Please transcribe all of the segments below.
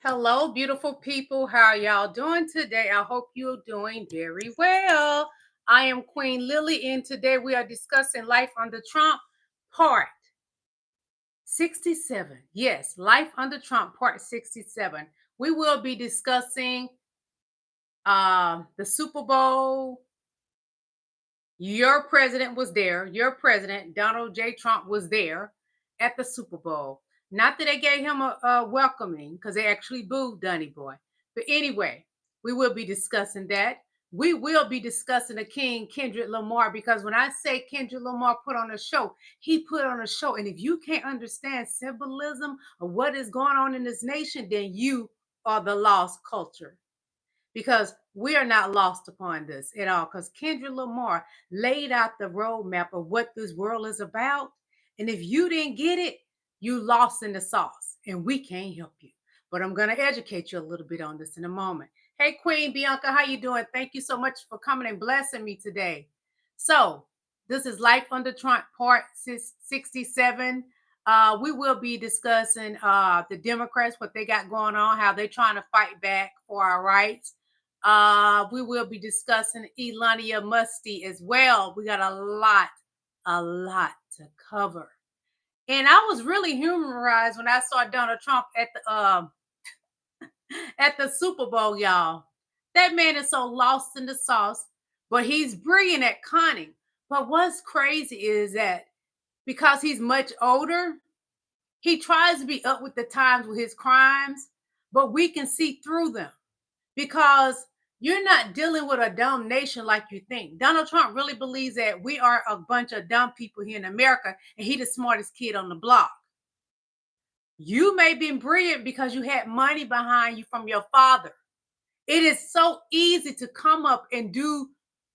Hello, beautiful people. How are y'all doing today? I hope you're doing very well. I am Queen Lillie, and today we are discussing Life Under Trump, Part 67. Yes, Life Under Trump, Part 67. We will be discussing the Super Bowl. Your president was there. Your president, Donald J. Trump, was there at the Super Bowl. Not that they gave him a welcoming, because they actually booed Dunny Boy. But anyway, we will be discussing that. We will be discussing the King, Kendrick Lamar, because when I say Kendrick Lamar put on a show, he put on a show. And if you can't understand symbolism of what is going on in this nation, then you are the lost culture, because we are not lost upon this at all, because Kendrick Lamar laid out the roadmap of what this world is about. And if you didn't get it, you lost in the sauce, and we can't help you. But I'm going to educate you a little bit on this in a moment. Hey, Queen Bianca, how you doing? Thank you so much for coming and blessing me today. So this is Life Under Trump, Part 67. We will be discussing the Democrats, what they got going on, how they're trying to fight back for our rights. We will be discussing elonmusk as well. We got a lot to cover. And I was really humorized when I saw Donald Trump at the at the Super Bowl, y'all. That man is so lost in the sauce, but he's brilliant at conning. But what's crazy is that because he's much older, he tries to be up with the times with his crimes, but we can see through them, because you're not dealing with a dumb nation like you think. Donald Trump really believes that we are a bunch of dumb people here in America, and he's the smartest kid on the block. You may be brilliant because you had money behind you from your father. It is so easy to come up and do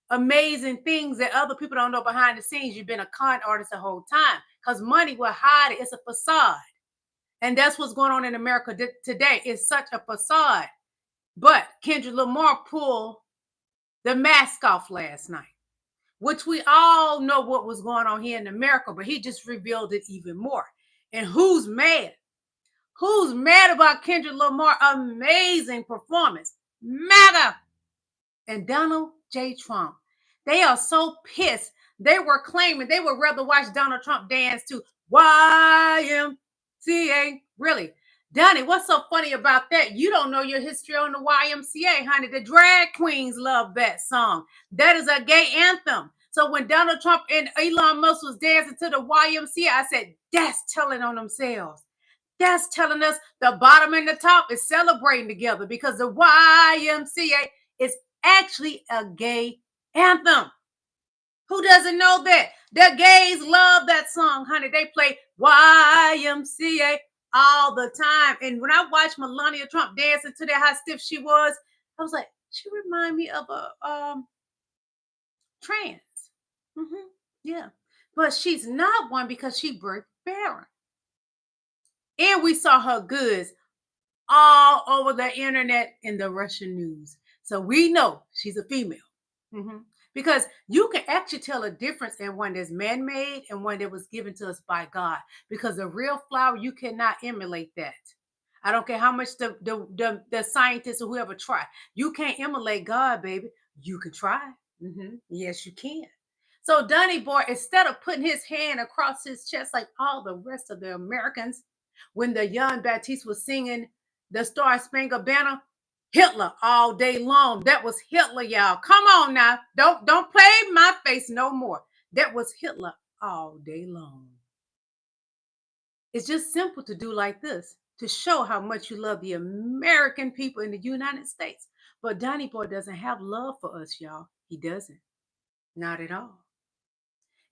amazing things that other people don't know behind the scenes. You've been a con artist the whole time, because money will hide it. It's a facade. And that's what's going on in America today. It's such a facade. But Kendrick Lamar pulled the mask off last night, which we all know what was going on here in America, but he just revealed it even more. And who's mad? Who's mad about Kendrick Lamar? Amazing performance. MAGA and Donald J. Trump. They are so pissed. They were claiming they would rather watch Donald Trump dance to YMCA. Really? Donnie, what's so funny about that? You don't know your history on the YMCA, honey. The drag queens love that song. That is a gay anthem. So when Donald Trump and Elon Musk was dancing to the YMCA, I said, that's telling on themselves. That's telling us the bottom and the top is celebrating together, because the YMCA is actually a gay anthem. Who doesn't know that? The gays love that song, honey. They play YMCA all the time. And when I watched Melania Trump dancing to that, how stiff she was, I was like, she remind me of a trans. Yeah. But she's not one, because she birthed Baron. And we saw her goods all over the internet in the Russian news. So we know she's a female. Because you can actually tell a difference in one that's man-made and one that was given to us by God. Because the real flower, you cannot emulate that. I don't care how much the scientists or whoever try. You can't emulate God, baby. You can try. Yes, you can. So Donny Boy, instead of putting his hand across his chest like all the rest of the Americans, when the young Baptiste was singing the Star Spangled Banner, Hitler all day long. That was Hitler, y'all. Come on now. Don't play my face no more. That was Hitler all day long. It's just simple to do like this, to show how much you love the American people in the United States. But Donny Boy doesn't have love for us, y'all. He doesn't. Not at all.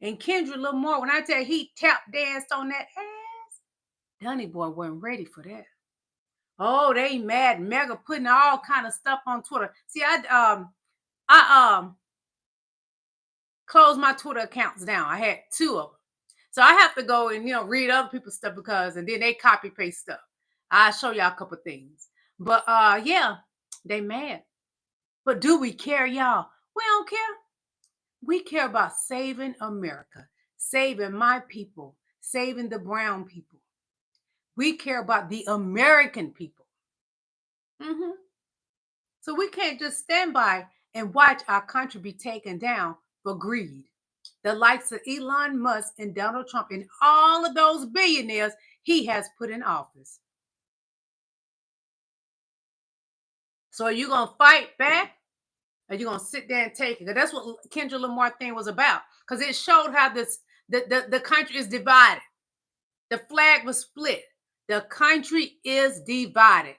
And Kendrick Lamar, when I tell you he tap danced on that ass, Donny Boy wasn't ready for that. Oh, they mad. Mega putting all kind of stuff on Twitter. See, I closed my Twitter accounts down. I had 2 of them. So I have to go and read other people's stuff, and then they copy paste stuff. I'll show y'all a couple things. But yeah, they mad. But do we care, y'all? We don't care. We care about saving America, saving my people, saving the brown people. We care about the American people. Hmm. So we can't just stand by and watch our country be taken down for greed. The likes of Elon Musk and Donald Trump and all of those billionaires he has put in office. So are you gonna fight back? Or you gonna sit there and take it? 'Cause that's what Kendra Lamar thing was about. Because it showed how the country is divided. The flag was split. The country is divided.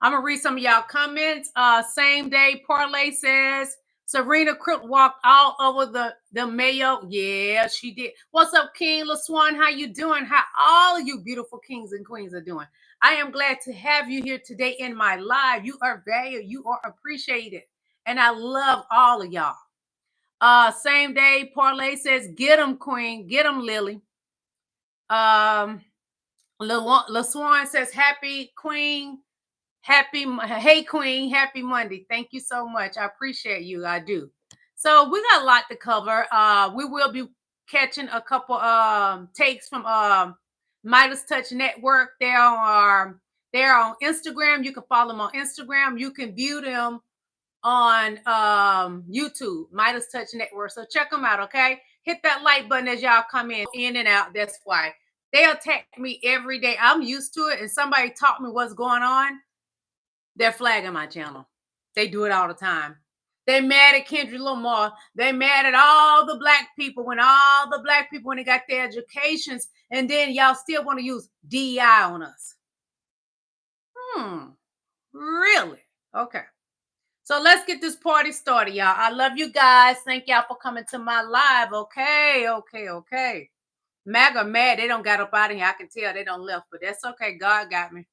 I'm gonna read some of y'all comments. Same day parlay says Serena Crook walked all over the mayo. Yeah, she did. What's up, King LaSwan? How you doing? How all of you beautiful kings and queens are doing? I am glad to have you here today in my live. You are valued. You are appreciated, and I love all of y'all. Same day parlay says, "Get them, Queen. Get them, Lillie." Um, LaSwan says, "Happy Queen." Hey Queen, happy Monday. Thank you so much. I appreciate you. I do. So we got a lot to cover. We will be catching a couple takes from Midas Touch Network. They're on Instagram. You can follow them on Instagram. You can view them on YouTube, Midas Touch Network. So check them out, okay? Hit that like button as y'all come in and out. That's why. They attack me every day. I'm used to it, and somebody taught me what's going on. They're flagging my channel. They do it all the time. They mad at Kendrick Lamar. They mad at all the black people when they got their educations, and then y'all still want to use DEI on us. Really? Okay. So let's get this party started, y'all. I love you guys. Thank y'all for coming to my live. Okay. MAGA mad. They don't got up out of here. I can tell they don't left, but that's okay. God got me.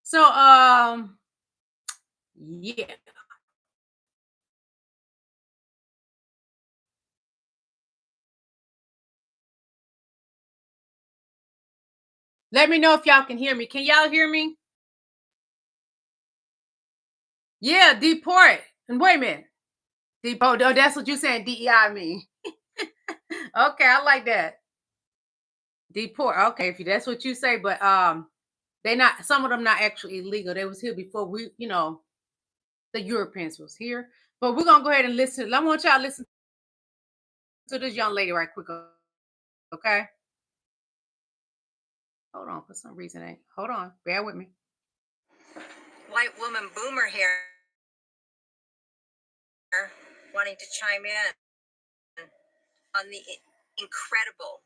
So yeah. Let me know if y'all can hear me. Can y'all hear me? Yeah, deport. And wait a minute. Deport. Oh, that's what you saying. DEI mean. Okay, I like that. Deport. Okay, if that's what you say, but they not some of them not actually illegal. They was here before the Europeans was here. But we're gonna go ahead and listen. I want y'all to listen to this young lady right quick. Okay. Hold on. For some reason, hold on. Bear with me. White woman boomer here wanting to chime in on the incredible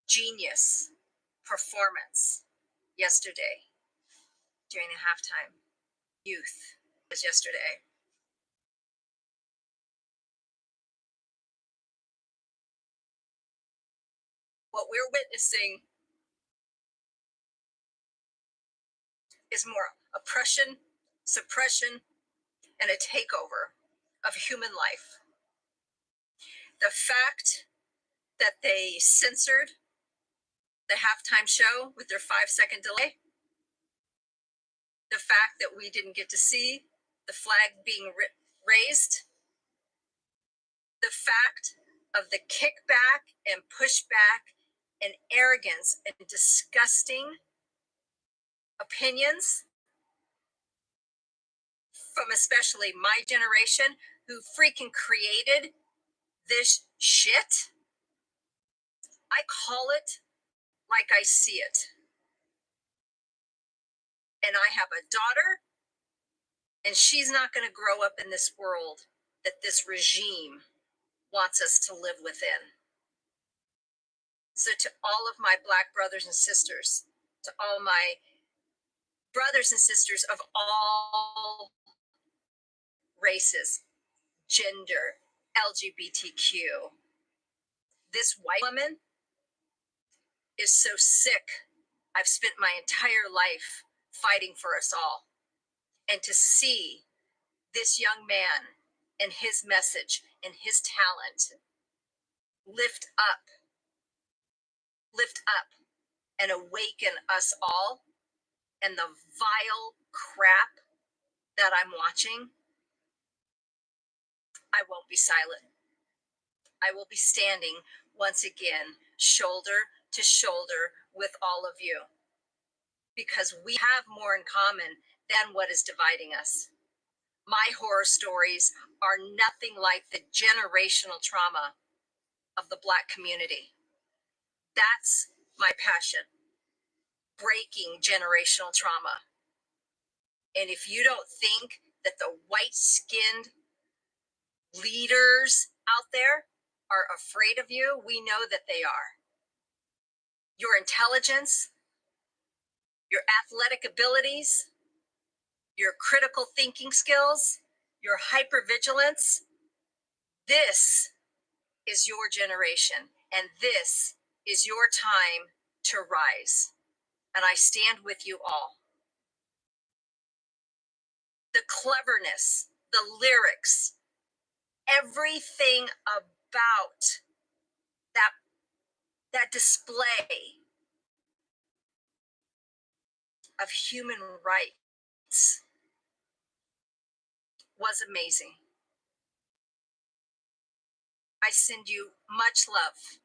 genius performance yesterday during the halftime. Youth was yesterday. What we're witnessing is more oppression, suppression, and a takeover of human life. The fact that they censored the halftime show with their 5-second delay, the fact that we didn't get to see the flag being raised, the fact of the kickback and pushback and arrogance and disgusting opinions from especially my generation who freaking created this shit. I call it like I see it. And I have a daughter, and she's not going to grow up in this world that this regime wants us to live within. So, to all of my Black brothers and sisters, to all my brothers and sisters of all races, gender, LGBTQ, this white woman is so sick. I've spent my entire life fighting for us all. And to see this young man and his message and his talent lift up and awaken us all, and the vile crap that I'm watching, I won't be silent. I will be standing once again, shoulder to shoulder with all of you. because we have more in common than what is dividing us. My horror stories are nothing like the generational trauma of the Black community. That's my passion, breaking generational trauma. And if you don't think that the white-skinned leaders out there are afraid of you, we know that they are. Your intelligence, your athletic abilities, your critical thinking skills, your hypervigilance, this is your generation, and this is your time to rise. And I stand with you all. The cleverness, the lyrics, everything about that display of human rights was amazing. I send you much love,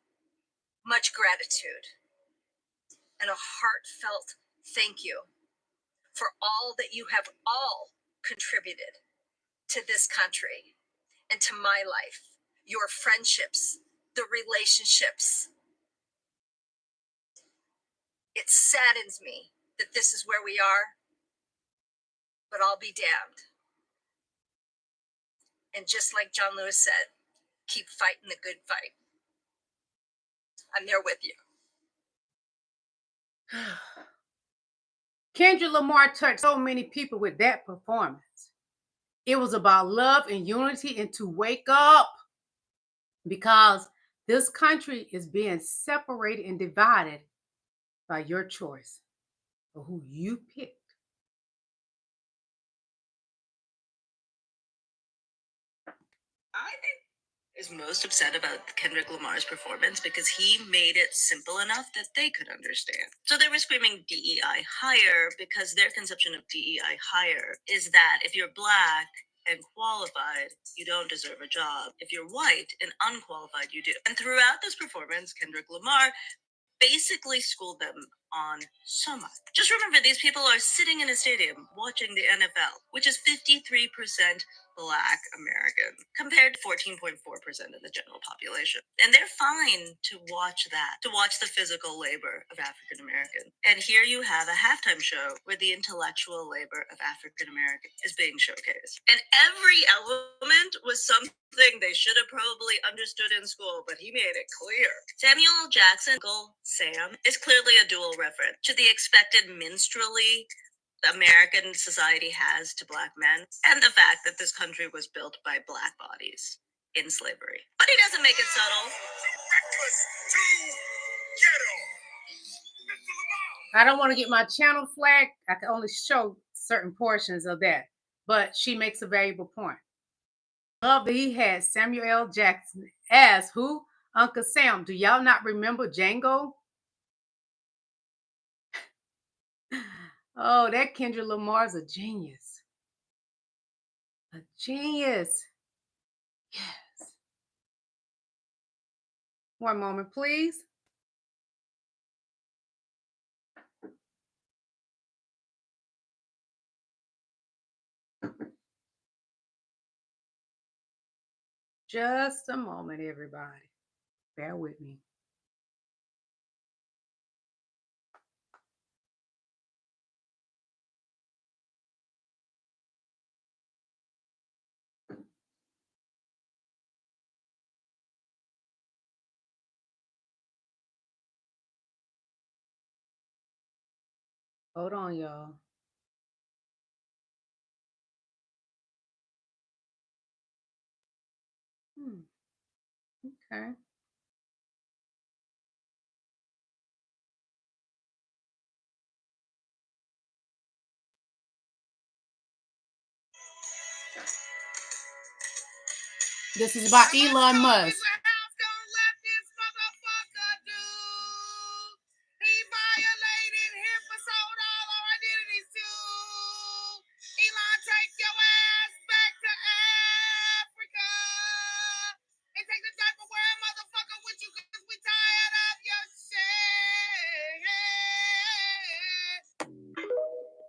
much gratitude, and a heartfelt thank you for all that you have all contributed to this country and to my life, your friendships, the relationships. It saddens me that this is where we are, but I'll be damned. And just like John Lewis said, keep fighting the good fight. I'm there with you. Kendrick Lamar touched so many people with that performance. It was about love and unity and to wake up, because this country is being separated and divided by your choice of who you picked. I think is most upset about Kendrick Lamar's performance because he made it simple enough that they could understand. So they were screaming DEI higher because their conception of DEI higher is that if you're Black and qualified, you don't deserve a job. If you're white and unqualified, you do. And throughout this performance, Kendrick Lamar basically schooled them on so much. Just remember, these people are sitting in a stadium watching the NFL, which is 53% Black American, compared to 14.4% of the general population. And they're fine to watch that, to watch the physical labor of African American. And here you have a halftime show where the intellectual labor of African American is being showcased. And every element was something they should have probably understood in school, but he made it clear. Samuel Jackson, Uncle Sam, is clearly a dual reference to the expected minstrelly American society has to Black men, and the fact that this country was built by Black bodies in slavery. But he doesn't make it subtle. I don't want to get my channel flagged. I can only show certain portions of that, but she makes a valuable point. Love that he had Samuel L. Jackson as who? Uncle Sam. Do y'all not remember Django? Oh, that Kendrick Lamar's a genius. A genius. Yes. One moment, please. Just a moment, everybody. Bear with me. Hold on, y'all. Okay. This is about Elon Musk.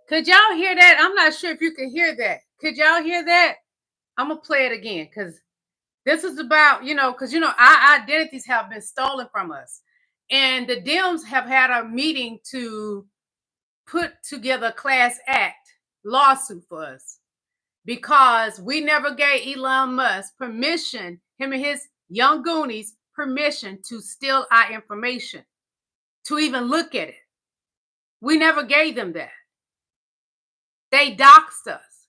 Could y'all hear that? I'm not sure if you can hear that. Could y'all hear that? I'm gonna play it again because this is about, because our identities have been stolen from us. And the Dems have had a meeting to put together a class act lawsuit for us because we never gave Elon Musk permission, him and his young goonies, permission to steal our information, to even look at it. We never gave them that. They doxed us.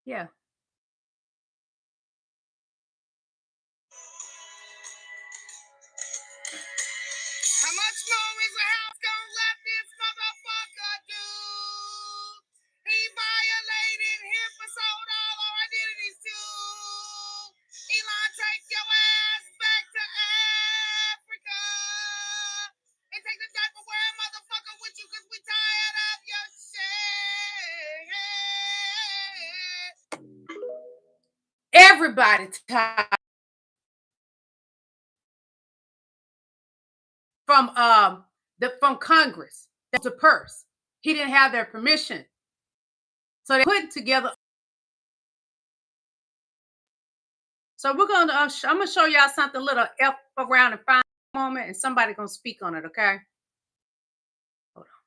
Yeah. How much more is a house gonna let this motherfucker do? He violated HIPAA, all our identities too. Elon, take your ass back to Africa. And take the diaper wearing motherfucker with you cause we tired of your shit. Everybody tired. From Congress. That's a purse. He didn't have their permission. So they put together. So we're gonna I'm gonna show y'all something little F around and find a moment, and somebody gonna speak on it, okay? Hold on.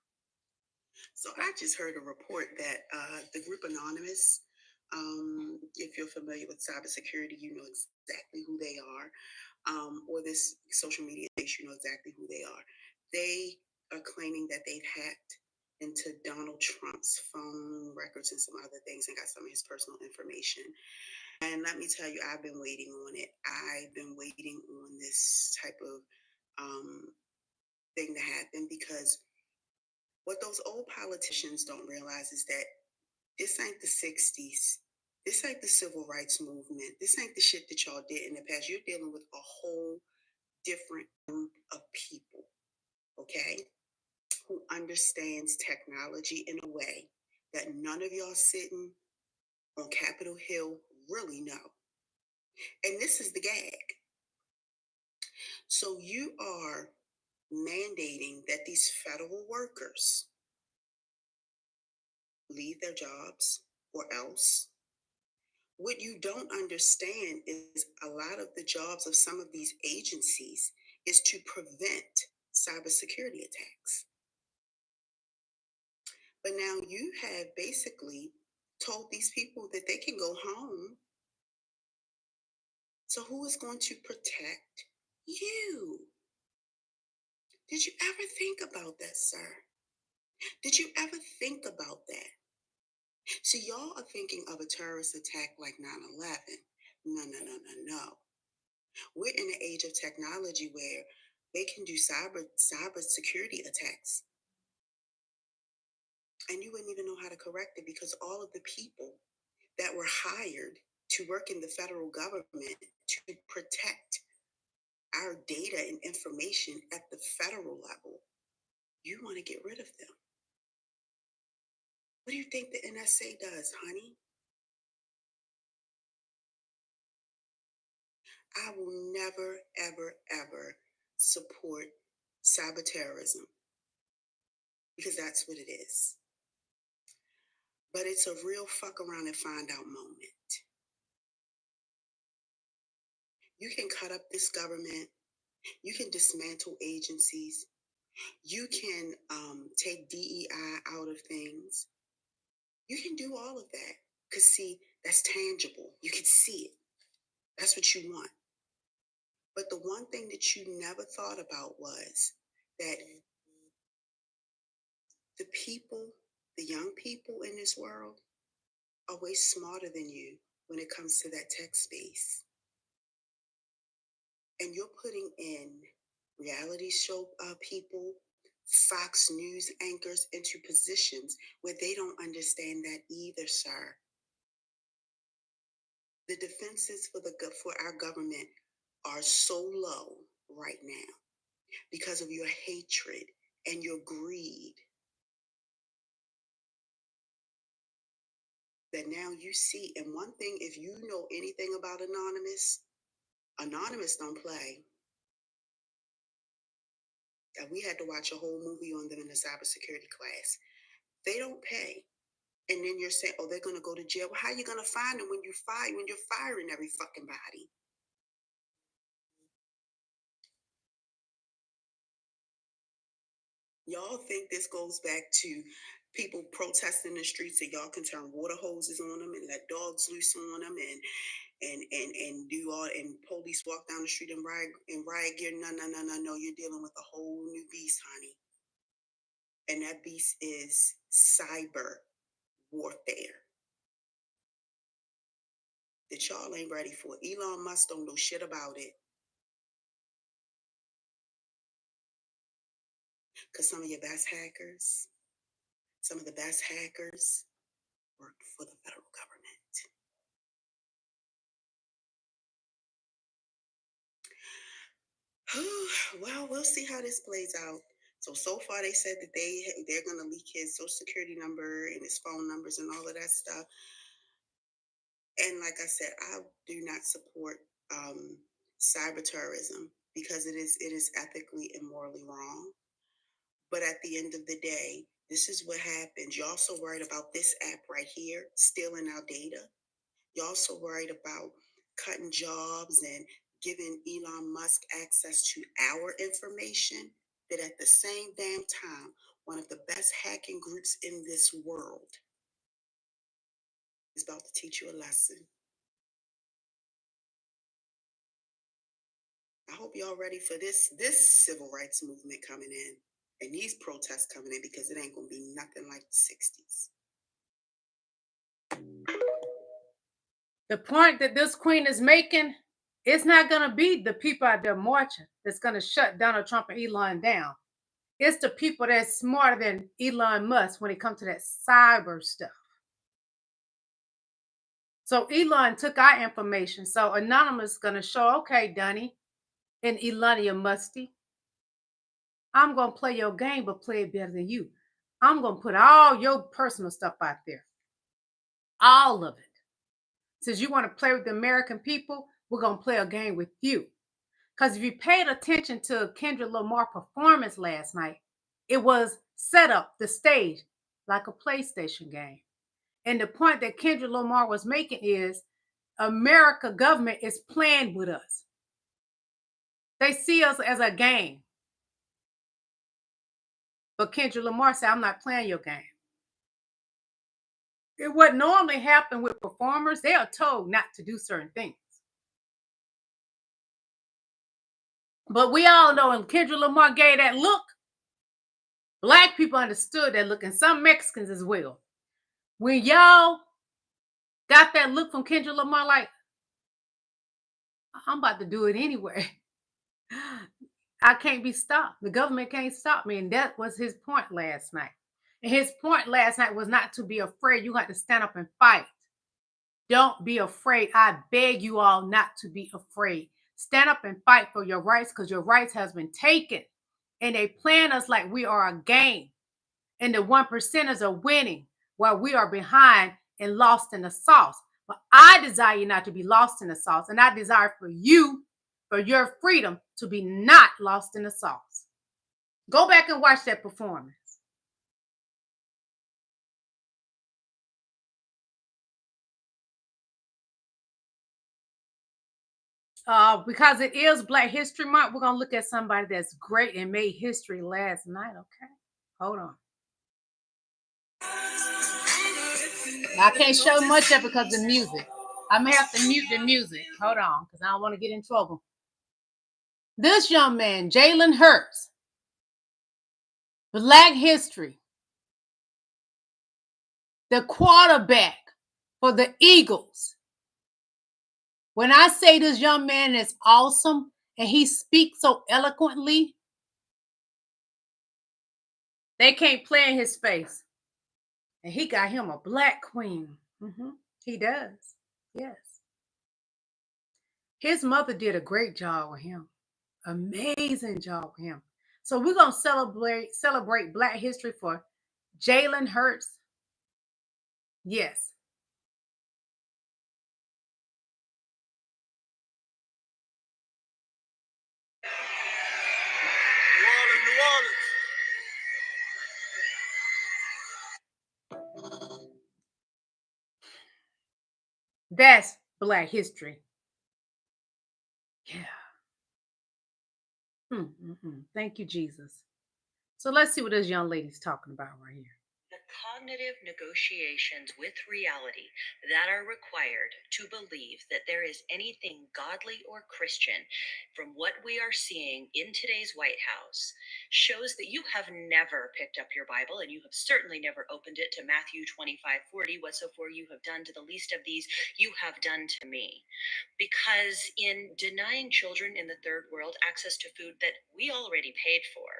So I just heard a report that the group Anonymous, if you're familiar with cybersecurity, you know exactly who they are. Or this social media space, you know exactly who they are. They are claiming that they've hacked into Donald Trump's phone records and some other things and got some of his personal information. And let me tell you, I've been waiting on it. I've been waiting on this type of thing to happen because what those old politicians don't realize is that this ain't the 60s. This ain't the civil rights movement. This ain't the shit that y'all did in the past. You're dealing with a whole different group of people, okay, who understands technology in a way that none of y'all sitting on Capitol Hill really know. And this is the gag. So you are mandating that these federal workers leave their jobs or else. What you don't understand is a lot of the jobs of some of these agencies is to prevent cybersecurity attacks. But now you have basically told these people that they can go home. So who is going to protect you? Did you ever think about that, sir? Did you ever think about that? So y'all are thinking of a terrorist attack like 9/11. No. We're in an age of technology where they can do cyber security attacks. And you wouldn't even know how to correct it because all of the people that were hired to work in the federal government to protect our data and information at the federal level, you want to get rid of them. What do you think the NSA does, honey? I will never, ever, ever support cyber terrorism because that's what it is. But it's a real fuck around and find out moment. You can cut up this government. You can dismantle agencies. You can take DEI out of things. You can do all of that because, see, that's tangible. You can see it. That's what you want. But the one thing that you never thought about was that the people, the young people in this world are way smarter than you when it comes to that tech space. And you're putting in reality show people, Fox News anchors into positions where they don't understand that either, sir. The defenses for our government are so low right now because of your hatred and your greed that now you see. And one thing, if you know anything about Anonymous don't play. We had to watch a whole movie on them in the cybersecurity class. They don't pay. And then you're saying, oh, they're going to go to jail. Well, how are you going to find them when you're firing every fucking body? Y'all think this goes back to people protesting in the streets and y'all can turn water hoses on them and let dogs loose on them and do all, and police walk down the street in riot gear? No. You're dealing with a whole new beast, honey. And that beast is cyber warfare that y'all ain't ready for. Elon Musk don't know shit about it. Because some of the best hackers work for the federal government. Well, we'll see how this plays out. So far they said that they're going to leak his social security number and his phone numbers and all of that stuff. And like I said, I do not support cyber terrorism because it is ethically and morally wrong. But at the end of the day, this is what happens. You're also worried about this app right here stealing our data. You're also worried about cutting jobs and giving Elon Musk access to our information. That at the same damn time, one of the best hacking groups in this world is about to teach you a lesson. I hope y'all ready for this civil rights movement coming in and these protests coming in, because it ain't gonna be nothing like the 60s. The point that this queen is making, it's not going to be the people out there marching that's going to shut Donald Trump and Elon down. It's the people that's smarter than Elon Musk when it comes to that cyber stuff. So Elon took our information. So Anonymous is going to show, okay, Dunny and Elania Musty, I'm going to play your game, but play it better than you. I'm going to put all your personal stuff out there. All of it. Since you want to play with the American people, we're going to play a game with you. Because if you paid attention to Kendrick Lamar's performance last night, it was set up, the stage, like a PlayStation game. And the point that Kendrick Lamar was making is America government is playing with us. They see us as a game. But Kendrick Lamar said, I'm not playing your game. It would normally happen with performers. They are told not to do certain things. But we all know when Kendrick Lamar gave that look, Black people understood that look, and some Mexicans as well. When y'all got that look from Kendrick Lamar, like, I'm about to do it anyway. I can't be stopped. The government can't stop me. And that was his point last night. And his point last night was not to be afraid. You got to stand up and fight. Don't be afraid. I beg you all not to be afraid. Stand up and fight for your rights, because your rights has been taken. And they plan us like we are a game. And the 1%ers are winning while we are behind and lost in the sauce. But I desire you not to be lost in the sauce. And I desire for you, for your freedom, to be not lost in the sauce. Go back and watch that performance. Because it is Black History Month, we're going to look at somebody that's great and made history last night, okay? Hold on. I can't show much of it because of the music. I may have to mute the music. Hold on, because I don't want to get in trouble. This young man, Jalen Hurts, Black history, the quarterback for the Eagles. When I say this young man is awesome and he speaks so eloquently, they can't play in his face. And he got him a Black queen. He does. Yes. His mother did a great job with him. Amazing job with him. So we're going to celebrate Black history for Jalen Hurts. Yes. New Orleans. That's Black history. Yeah. Thank you, Jesus. So let's see what this young lady's talking about right here. The cognitive negotiations with reality that are required to believe that there is anything godly or Christian from what we are seeing in today's White House shows that you have never picked up your Bible, and you have certainly never opened it to Matthew 25:40. Whatsoever you have done to the least of these, you have done to me. Because in denying children in the third world access to food that we already paid for,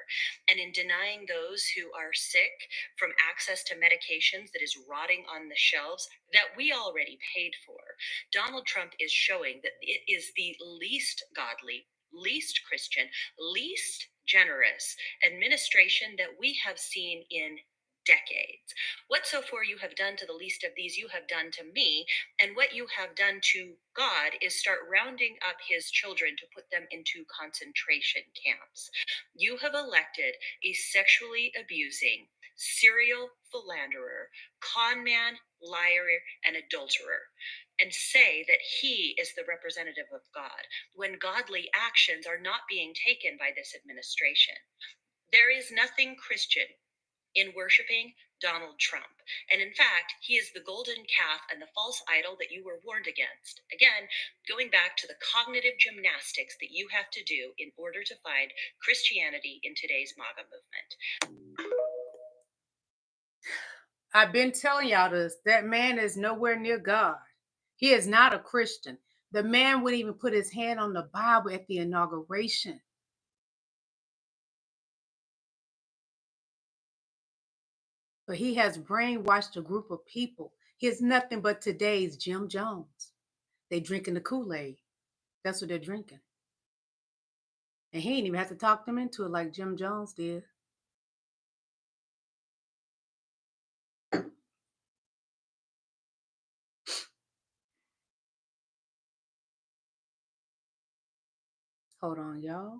and in denying those who are sick from access to medications that is rotting on the shelves that we already paid for, Donald Trump is showing that it is the least godly, least Christian, least generous administration that we have seen in decades. Whatsoever you have done to the least of these, you have done to me. And what you have done to God is start rounding up his children to put them into concentration camps. You have elected a sexually abusing, serial philanderer, con man, liar, and adulterer, and say that he is the representative of God when godly actions are not being taken by this administration. There is nothing Christian in worshiping Donald Trump. And in fact, he is the golden calf and the false idol that you were warned against. Again, going back to the cognitive gymnastics that you have to do in order to find Christianity in today's MAGA movement. I've been telling y'all this. That man is nowhere near God. He is not a Christian. The man wouldn't even put his hand on the Bible at the inauguration. But he has brainwashed a group of people. He is nothing but today's Jim Jones. They drinking the Kool-Aid. That's what they're drinking. And he ain't even have to talk them into it like Jim Jones did. Hold on, y'all.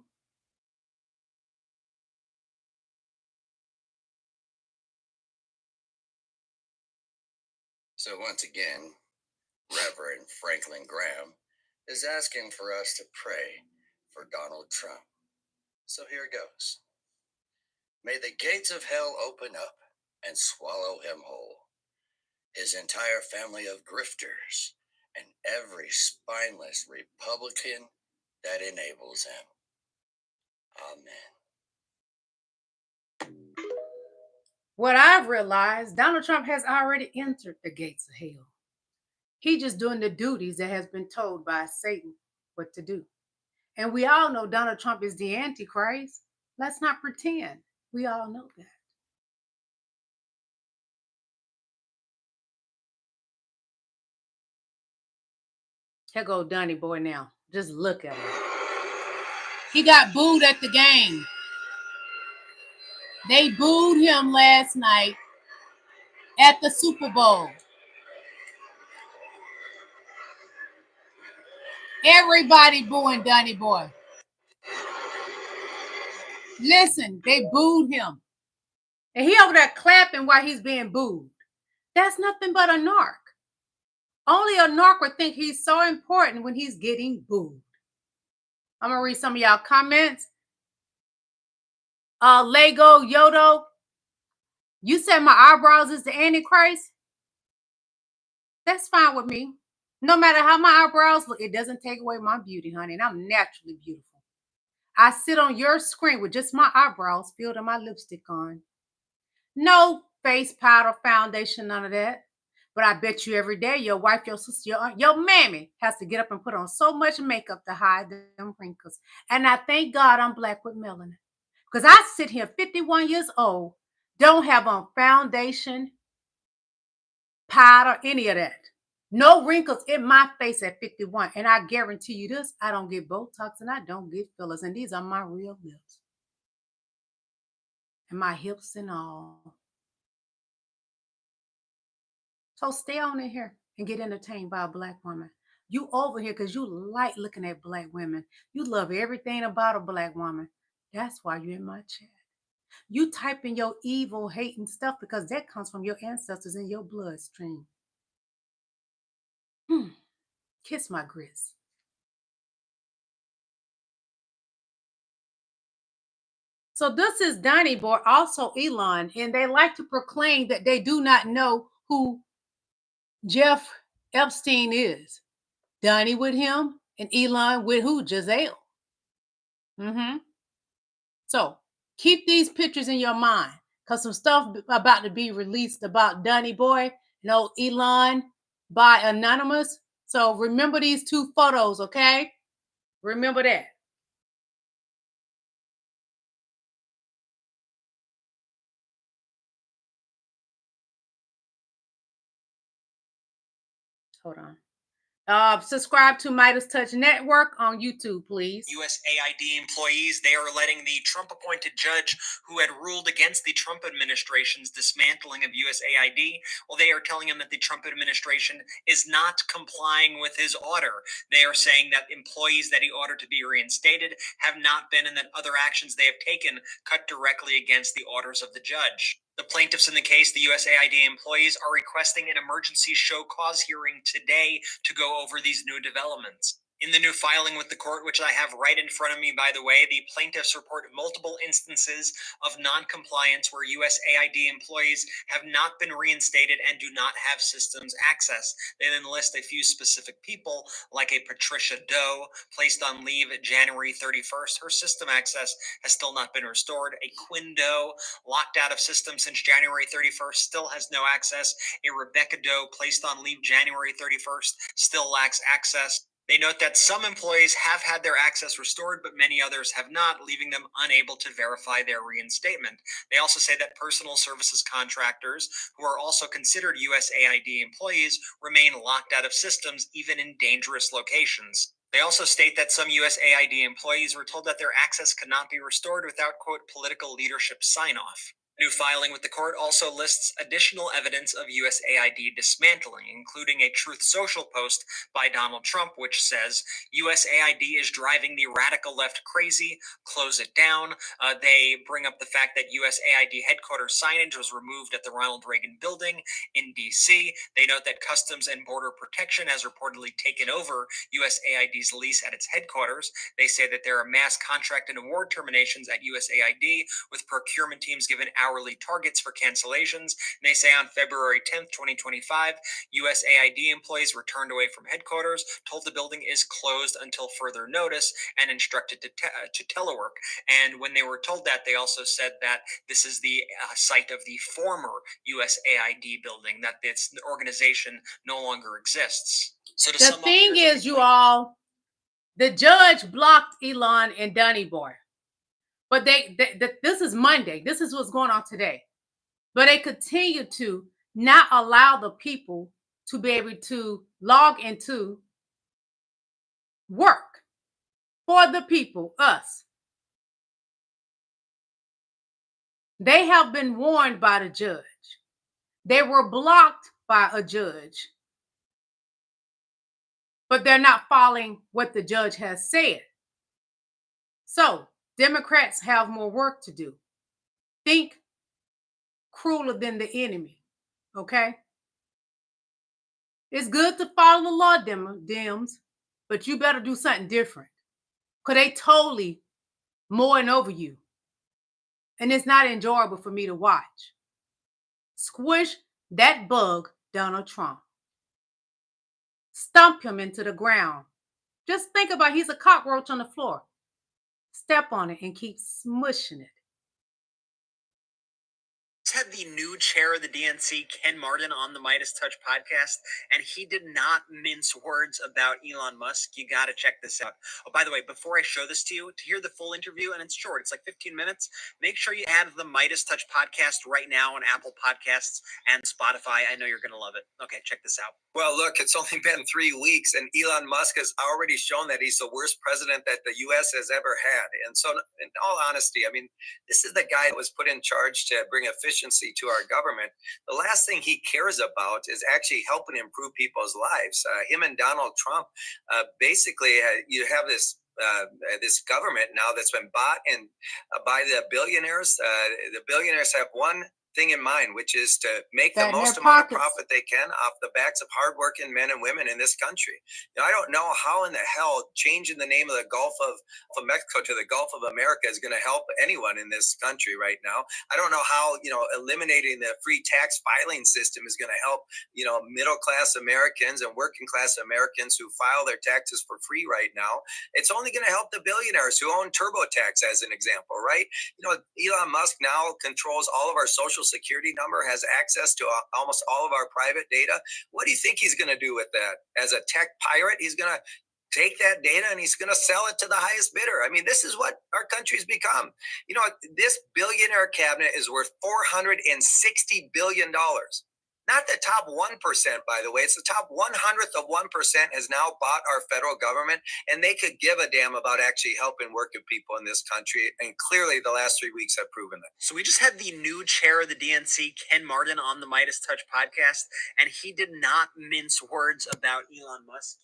So once again, Reverend Franklin Graham is asking for us to pray for Donald Trump. So here goes. May the gates of hell open up and swallow him whole, his entire family of grifters, and every spineless Republican that enables him. Amen. What I've realized, Donald Trump has already entered the gates of hell. He's just doing the duties that has been told by Satan what to do. And we all know Donald Trump is the Antichrist. Let's not pretend. We all know that. Here go Donnie boy now. Just look at him. He got booed at the game. They booed him last night at the Super Bowl. Everybody booing Donnie boy. Listen, they booed him. And he over there clapping while he's being booed. That's nothing but a narc. Only a narc would think he's so important when he's getting booed. I'm going to read some of y'all comments. Lego Yodo, you said my eyebrows is the Antichrist? That's fine with me. No matter how my eyebrows look, it doesn't take away my beauty, honey. And I'm naturally beautiful. I sit on your screen with just my eyebrows filled and my lipstick on. No face powder, foundation, none of that. But I bet you every day your wife, your sister, your mammy has to get up and put on so much makeup to hide them wrinkles. And I thank God I'm black with melanin. Because I sit here 51 years old, don't have on foundation, powder, any of that. No wrinkles in my face at 51. And I guarantee you this, I don't get Botox and I don't get fillers. And these are my real lips. And my hips and all. So stay on in here and get entertained by a black woman. You over here because you like looking at black women. You love everything about a black woman. That's why you're in my chat. You type in your evil, hating stuff because that comes from your ancestors in your bloodstream. Kiss my grits. So this is Donnie Boy, also Elon, and they like to proclaim that they do not know who Jeff Epstein is. Donnie with him and Elon with who? Giselle. So keep these pictures in your mind because some stuff about to be released about Donnie Boy, Elon by Anonymous. So remember these two photos, okay? Remember that. Hold on. Subscribe to Midas Touch Network on YouTube, please. USAID employees, they are letting the Trump-appointed judge who had ruled against the Trump administration's dismantling of USAID, well, they are telling him that the Trump administration is not complying with his order. They are saying that employees that he ordered to be reinstated have not been, and that other actions they have taken cut directly against the orders of the judge. The plaintiffs in the case, the USAID employees, are requesting an emergency show cause hearing today to go over these new developments. In the new filing with the court, which I have right in front of me, by the way, the plaintiffs report multiple instances of non-compliance where USAID employees have not been reinstated and do not have systems access. They then list a few specific people, like a Patricia Doe, placed on leave January 31st. Her system access has still not been restored. A Quinn Doe, locked out of system since January 31st, still has no access. A Rebecca Doe, placed on leave January 31st, still lacks access. They note that some employees have had their access restored, but many others have not, leaving them unable to verify their reinstatement. They also say that personal services contractors, who are also considered USAID employees, remain locked out of systems, even in dangerous locations. They also state that some USAID employees were told that their access could not be restored without, quote, political leadership sign-off. New filing with the court also lists additional evidence of USAID dismantling, including a Truth Social post by Donald Trump, which says, USAID is driving the radical left crazy, close it down. They bring up the fact that USAID headquarters signage was removed at the Ronald Reagan building in D.C. They note that Customs and Border Protection has reportedly taken over USAID's lease at its headquarters. They say that there are mass contract and award terminations at USAID, with procurement teams given hourly targets for cancellations. And they say on February 10th, 2025, USAID employees returned away from headquarters, told the building is closed until further notice, and instructed to telework. And when they were told that, they also said that this is the site of the former USAID building, that this organization no longer exists. So to the thing is, you all, the judge blocked Elon and Donnie Boy. But this is Monday. This is what's going on today. But they continue to not allow the people to be able to log into work for the people, us. They have been warned by the judge. They were blocked by a judge. But they're not following what the judge has said. So Democrats have more work to do. Think crueler than the enemy, okay? It's good to follow the law, Dems, but you better do something different, because they totally mowing over you. And it's not enjoyable for me to watch. Squish that bug, Donald Trump. Stomp him into the ground. Just think about, he's a cockroach on the floor. Step on it and keep smushing it. Had the new chair of the DNC, Ken Martin, on the Midas Touch podcast, and he did not mince words about Elon Musk. You got to check this out. Oh, by the way, before I show this to you, to hear the full interview, and it's short, it's like 15 minutes, make sure you add the Midas Touch podcast right now on Apple Podcasts and Spotify. I know you're going to love it. Okay, check this out. Well, look, it's only been 3 weeks, and Elon Musk has already shown that he's the worst president that the U.S. has ever had. And so, in all honesty, I mean, this is the guy that was put in charge to bring efficiency to our government. The last thing he cares about is actually helping improve people's lives. Him and Donald Trump, basically, you have this government now that's been bought and by the billionaires. The billionaires have one thing in mind, which is to make the Fat in most their amount of pockets. profit they can off the backs of hardworking men and women in this country. I don't know how in the hell changing the name of the Gulf of Mexico to the Gulf of America is going to help anyone in this country right now. I don't know how, eliminating the free tax filing system is going to help, middle class Americans and working class Americans who file their taxes for free right now. It's only going to help the billionaires who own TurboTax, as an example, right? Elon Musk now controls all of our social security number, has access to almost all of our private data. What do you think he's going to do with that? As a tech pirate, he's going to take that data and he's going to sell it to the highest bidder. I mean, this is what our country's become. This billionaire cabinet is worth $460 billion. Not the top 1%, by the way. It's the top 100th of 1% has now bought our federal government, and they could give a damn about actually helping working people in this country. And clearly the last 3 weeks have proven that. So we just had the new chair of the DNC, Ken Martin, on the Midas Touch podcast, and he did not mince words about Elon Musk.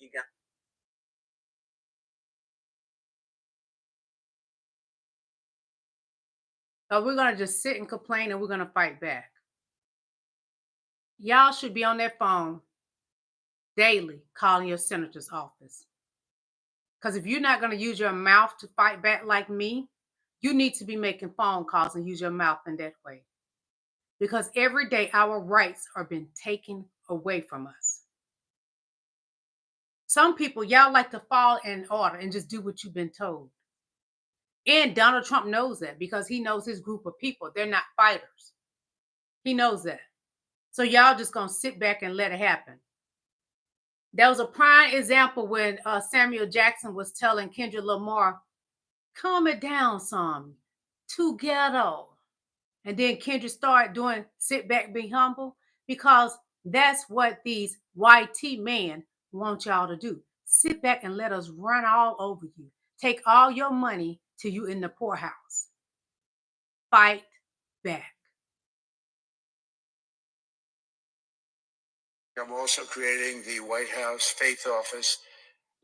We're going to just sit and complain and we're going to fight back. Y'all should be on their phone daily calling your senator's office. Because if you're not going to use your mouth to fight back like me, you need to be making phone calls and use your mouth in that way. Because every day our rights are being taken away from us. Some people, y'all like to fall in order and just do what you've been told. And Donald Trump knows that because he knows his group of people. They're not fighters. He knows that. So y'all just going to sit back and let it happen. There was a prime example when Samuel Jackson was telling Kendra Lamar, calm it down some, too ghetto. And then Kendra started doing sit back, be humble, because that's what these YT men want y'all to do. Sit back and let us run all over you. Take all your money till you in the poorhouse. Fight back. I'm also creating the White House Faith Office,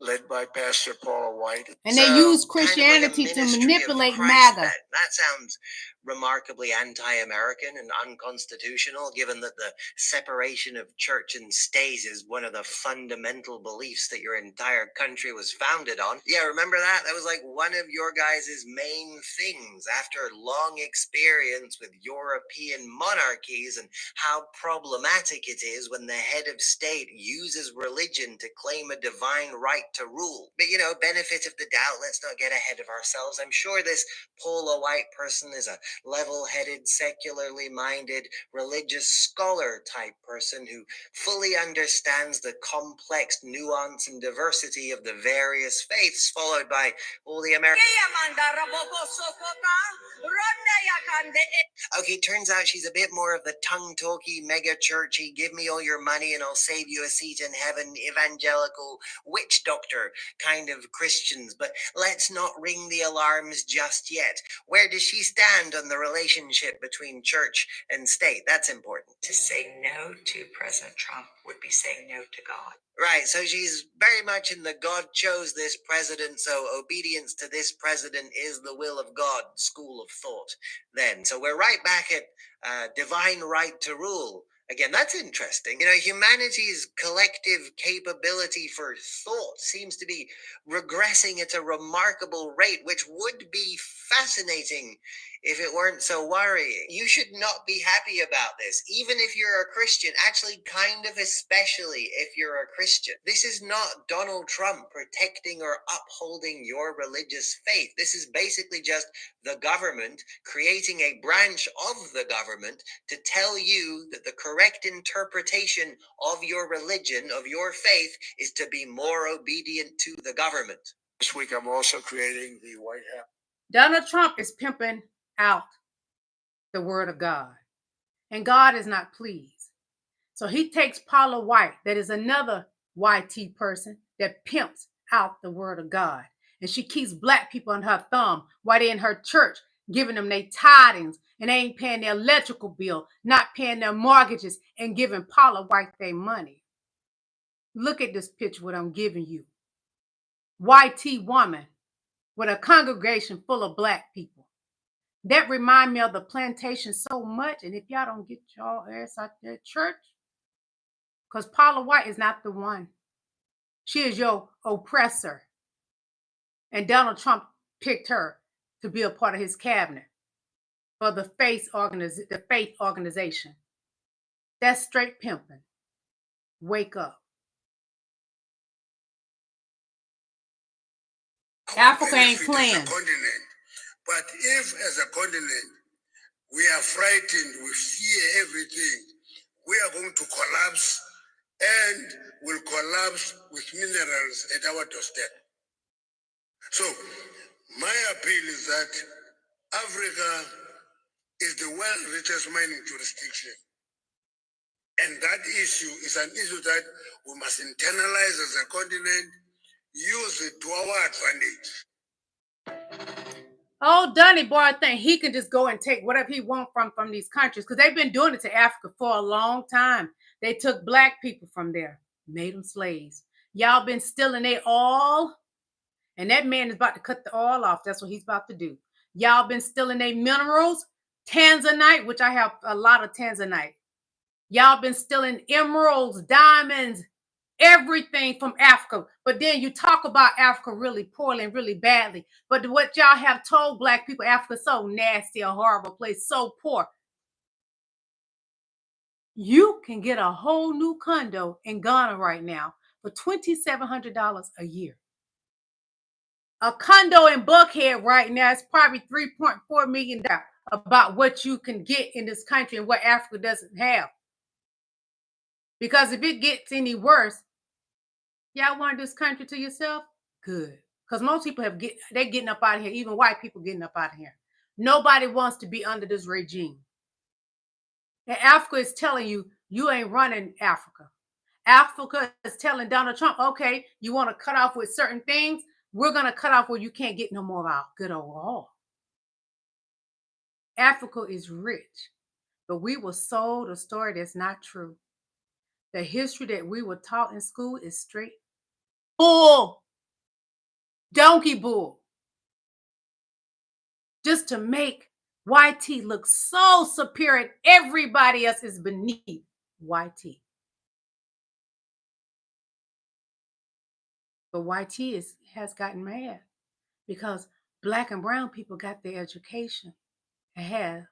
led by Pastor Paula White. And they use Christianity to manipulate MAGA. That sounds remarkably anti-American and unconstitutional, given that the separation of church and state is one of the fundamental beliefs that your entire country was founded on. Yeah, remember that? That was like one of your guys' main things after long experience with European monarchies and how problematic it is when the head of state uses religion to claim a divine right to rule. But, benefit of the doubt, let's not get ahead of ourselves. I'm sure this Paula White person is a level-headed, secularly minded, religious scholar type person who fully understands the complex nuance and diversity of the various faiths, followed by all the American... Okay, turns out she's a bit more of the tongue-talky, mega-churchy, give me all your money and I'll save you a seat in heaven, evangelical witch doctor kind of Christians. But let's not ring the alarms just yet. Where does she stand on the relationship between church and state? That's important. To say no to President Trump would be saying no to God. Right, so she's very much in the God chose this president, so obedience to this president is the will of God school of thought then. So we're right back at divine right to rule. Again, that's interesting. Humanity's collective capability for thought seems to be regressing at a remarkable rate, which would be fascinating if it weren't so worrying. You should not be happy about this, even if you're a Christian, actually kind of especially if you're a Christian. This is not Donald Trump protecting or upholding your religious faith. This is basically just the government creating a branch of the government to tell you that the correct interpretation of your religion, of your faith, is to be more obedient to the government. This week, I'm also creating the White House. Donald Trump is pimping out the word of God, and God is not pleased. So he takes Paula White, that is another YT person that pimps out the word of God, and she keeps black people on her thumb while they're in her church giving them their tidings, and they ain't paying their electrical bill, not paying their mortgages, and giving Paula White their money. Look at this picture what I'm giving you. YT woman with a congregation full of black people. That remind me of the plantation so much. And if y'all don't get y'all ass out there church, because Paula White is not the one. She is your oppressor. And Donald Trump picked her to be a part of his cabinet for the faith organization. That's straight pimping. Wake up. Africa ain't playing. But if as a continent we are frightened, we fear everything, we are going to collapse and will collapse with minerals at our doorstep. So my appeal is that Africa is the world's richest mining jurisdiction. And that issue is an issue that we must internalize as a continent, use it to our advantage. Oh, Donny boy, I think he can just go and take whatever he wants from these countries, because they've been doing it to Africa for a long time. They took black people from there, made them slaves. Y'all been stealing their oil, and that man is about to cut the oil off. That's what he's about to do. Y'all been stealing their minerals, tanzanite, which I have a lot of tanzanite. Y'all been stealing emeralds, diamonds, everything from Africa. But then you talk about Africa really poorly and really badly. But what y'all have told black people, Africa so nasty, a horrible place, so poor. You can get a whole new condo in Ghana right now for $2,700 a year. A condo in Buckhead right now is probably $3.4 million about what you can get in this country and what Africa doesn't have. Because if it gets any worse, y'all want this country to yourself? Good. Because most people they're getting up out of here, even white people getting up out of here. Nobody wants to be under this regime. And Africa is telling you, you ain't running Africa. Africa is telling Donald Trump, okay, you want to cut off with certain things? We're going to cut off where you can't get no more of our good old oil. Africa is rich, but we were sold a story that's not true. The history that we were taught in school is straight bull, donkey bull, just to make YT look so superior. Everybody else is beneath YT. But YT has gotten mad because black and brown people got their education and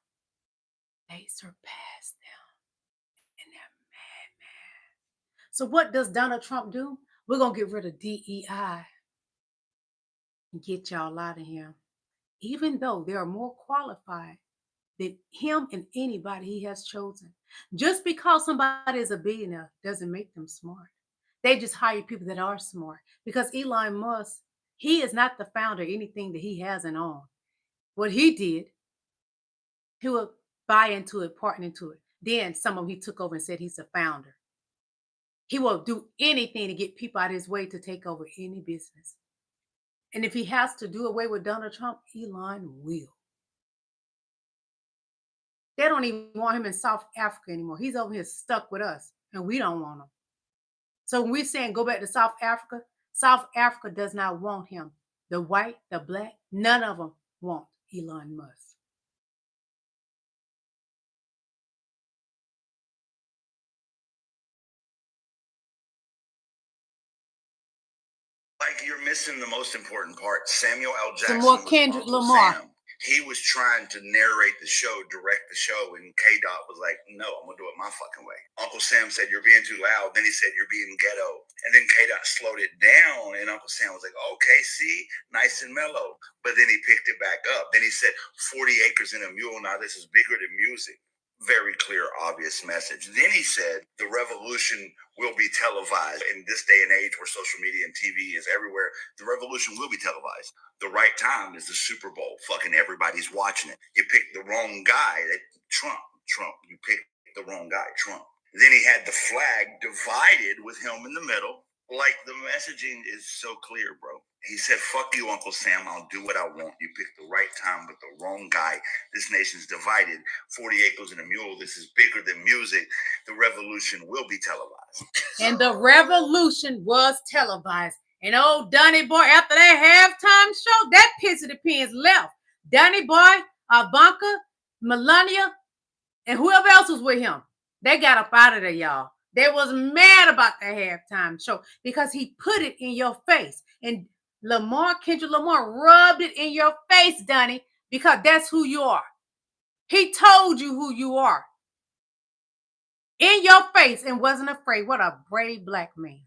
they surpassed them. And they're mad. So what does Donald Trump do? We're going to get rid of DEI and get y'all out of here. Even though they are more qualified than him and anybody he has chosen. Just because somebody is a billionaire doesn't make them smart. They just hire people that are smart. Because Elon Musk, he is not the founder of anything that he hasn't owned. What he did, he would buy into it, partner into it. Then some of them he took over and said he's the founder. He will do anything to get people out of his way to take over any business. And if he has to do away with Donald Trump, Elon will. They don't even want him in South Africa anymore. He's over here stuck with us, and we don't want him. So when we're saying go back to South Africa does not want him. The white, the black, none of them want Elon Musk. Like you're missing the most important part. Samuel L. Jackson. Some more was Kendrick Uncle Lamar. Sam. He was trying to narrate the show, direct the show, and K-Dot was like, no, I'm going to do it my fucking way. Uncle Sam said, you're being too loud. Then he said, you're being ghetto. And then K-Dot slowed it down, and Uncle Sam was like, okay, see, nice and mellow. But then he picked it back up. Then he said, 40 acres and a mule. Now this is bigger than music. Very clear, obvious message. Then he said, the revolution will be televised. In this day and age where social media and TV is everywhere, the revolution will be televised. The right time is the Super Bowl. Fucking everybody's watching it. You picked the wrong guy. Trump. You picked the wrong guy, Trump. Then he had the flag divided with him in the middle. Like, the messaging is so clear, bro. He said, fuck you, Uncle Sam. I'll do what I want. You picked the right time with the wrong guy. This nation's divided. 40 acres and a mule. This is bigger than music. The revolution will be televised. And the revolution was televised. And old Donny boy, after that halftime show, that piece of the pins left. Donny boy, Ivanka, Melania, and whoever else was with him. They got up out of there, y'all. They was mad about that halftime show because he put it in your face. And Kendrick Lamar rubbed it in your face, Donnie, because that's who you are. He told you who you are. In your face and wasn't afraid. What a brave black man.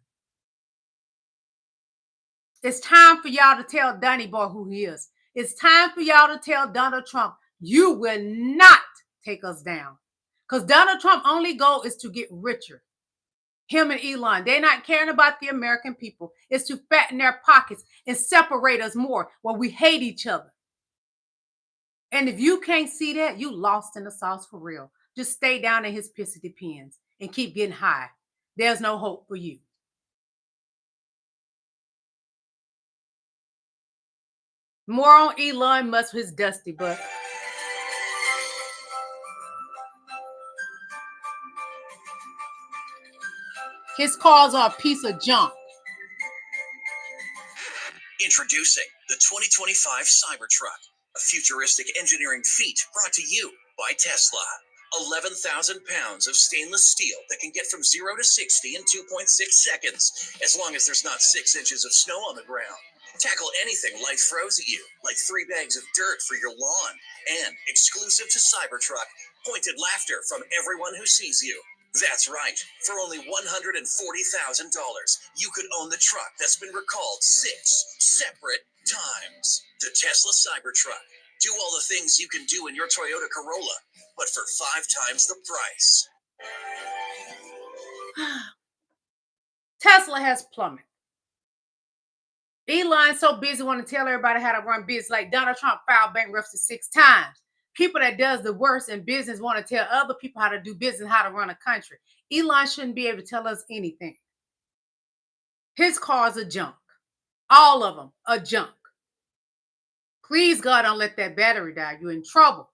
It's time for y'all to tell Donnie Boy who he is. It's time for y'all to tell Donald Trump, you will not take us down. Because Donald Trump only goal is to get richer. Him and Elon, they're not caring about the American people. It's to fatten their pockets and separate us more while we hate each other. And if you can't see that, you lost in the sauce for real. Just stay down in his pissy depends and keep getting high. There's no hope for you. More on Elon Musk, his dusty butt. His cars are a piece of junk. Introducing the 2025 Cybertruck, a futuristic engineering feat brought to you by Tesla. 11,000 pounds of stainless steel that can get from 0 to 60 in 2.6 seconds, as long as there's not 6 inches of snow on the ground. Tackle anything life throws at you, like 3 bags of dirt for your lawn. And exclusive to Cybertruck, pointed laughter from everyone who sees you. That's right. For only $140,000, you could own the truck that's been recalled 6 separate times. The Tesla Cybertruck. Do all the things you can do in your Toyota Corolla, but for 5 times the price. Tesla has plummeted. Elon's so busy wanting to tell everybody how to run business, like Donald Trump filed bankruptcy 6 times. People that does the worst in business want to tell other people how to do business, how to run a country. Elon shouldn't be able to tell us anything. His cars are junk. All of them are junk. Please, God, don't let that battery die. You're in trouble.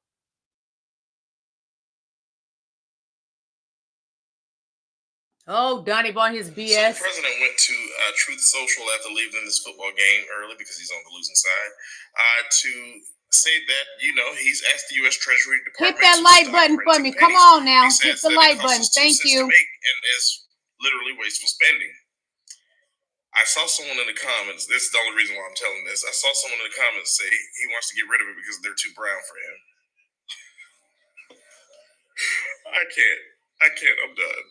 Oh, Donnie Boy, his BS. So the president went to Truth Social after leaving this football game early because he's on the losing side to say that, he's asked the U.S. Treasury Department hit that like button for me. Come on now. Hit the like button. Thank you. And it's literally wasteful spending. I saw someone in the comments, this is the only reason why I'm telling this. I saw someone in the comments say he wants to get rid of it because they're too brown for him. I can't. I'm done.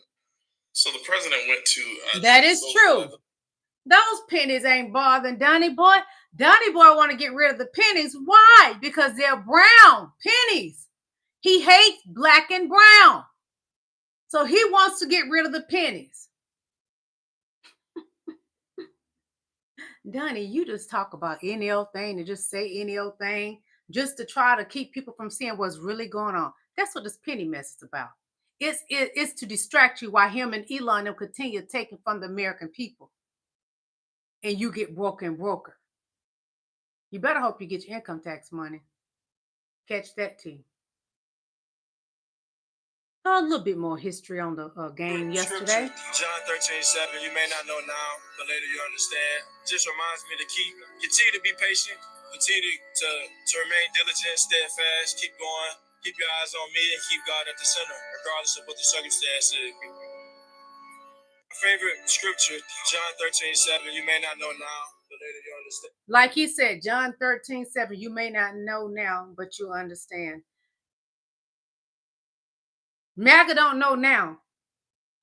So the president went to... that is true. Those pennies ain't bothering Donnie Boy. Donnie Boy want to get rid of the pennies. Why? Because they're brown pennies. He hates black and brown. So he wants to get rid of the pennies. Donnie, you just talk about any old thing and just say any old thing just to try to keep people from seeing what's really going on. That's what this penny mess is about. It's to distract you while him and Elon will continue taking from the American people. And you get broke and broker. You better hope you get your income tax money. Catch that too. A little bit more history on the game yesterday. John 13:7, you may not know now, but later you understand. Just reminds me to continue to be patient, continue to remain diligent, steadfast, keep going, keep your eyes on me, and keep God at the center, regardless of what the circumstances. My favorite scripture, John 13:7, you may not know now, but later you understand. Like he said, John 13:7, you may not know now, but you understand. MAGA don't know now,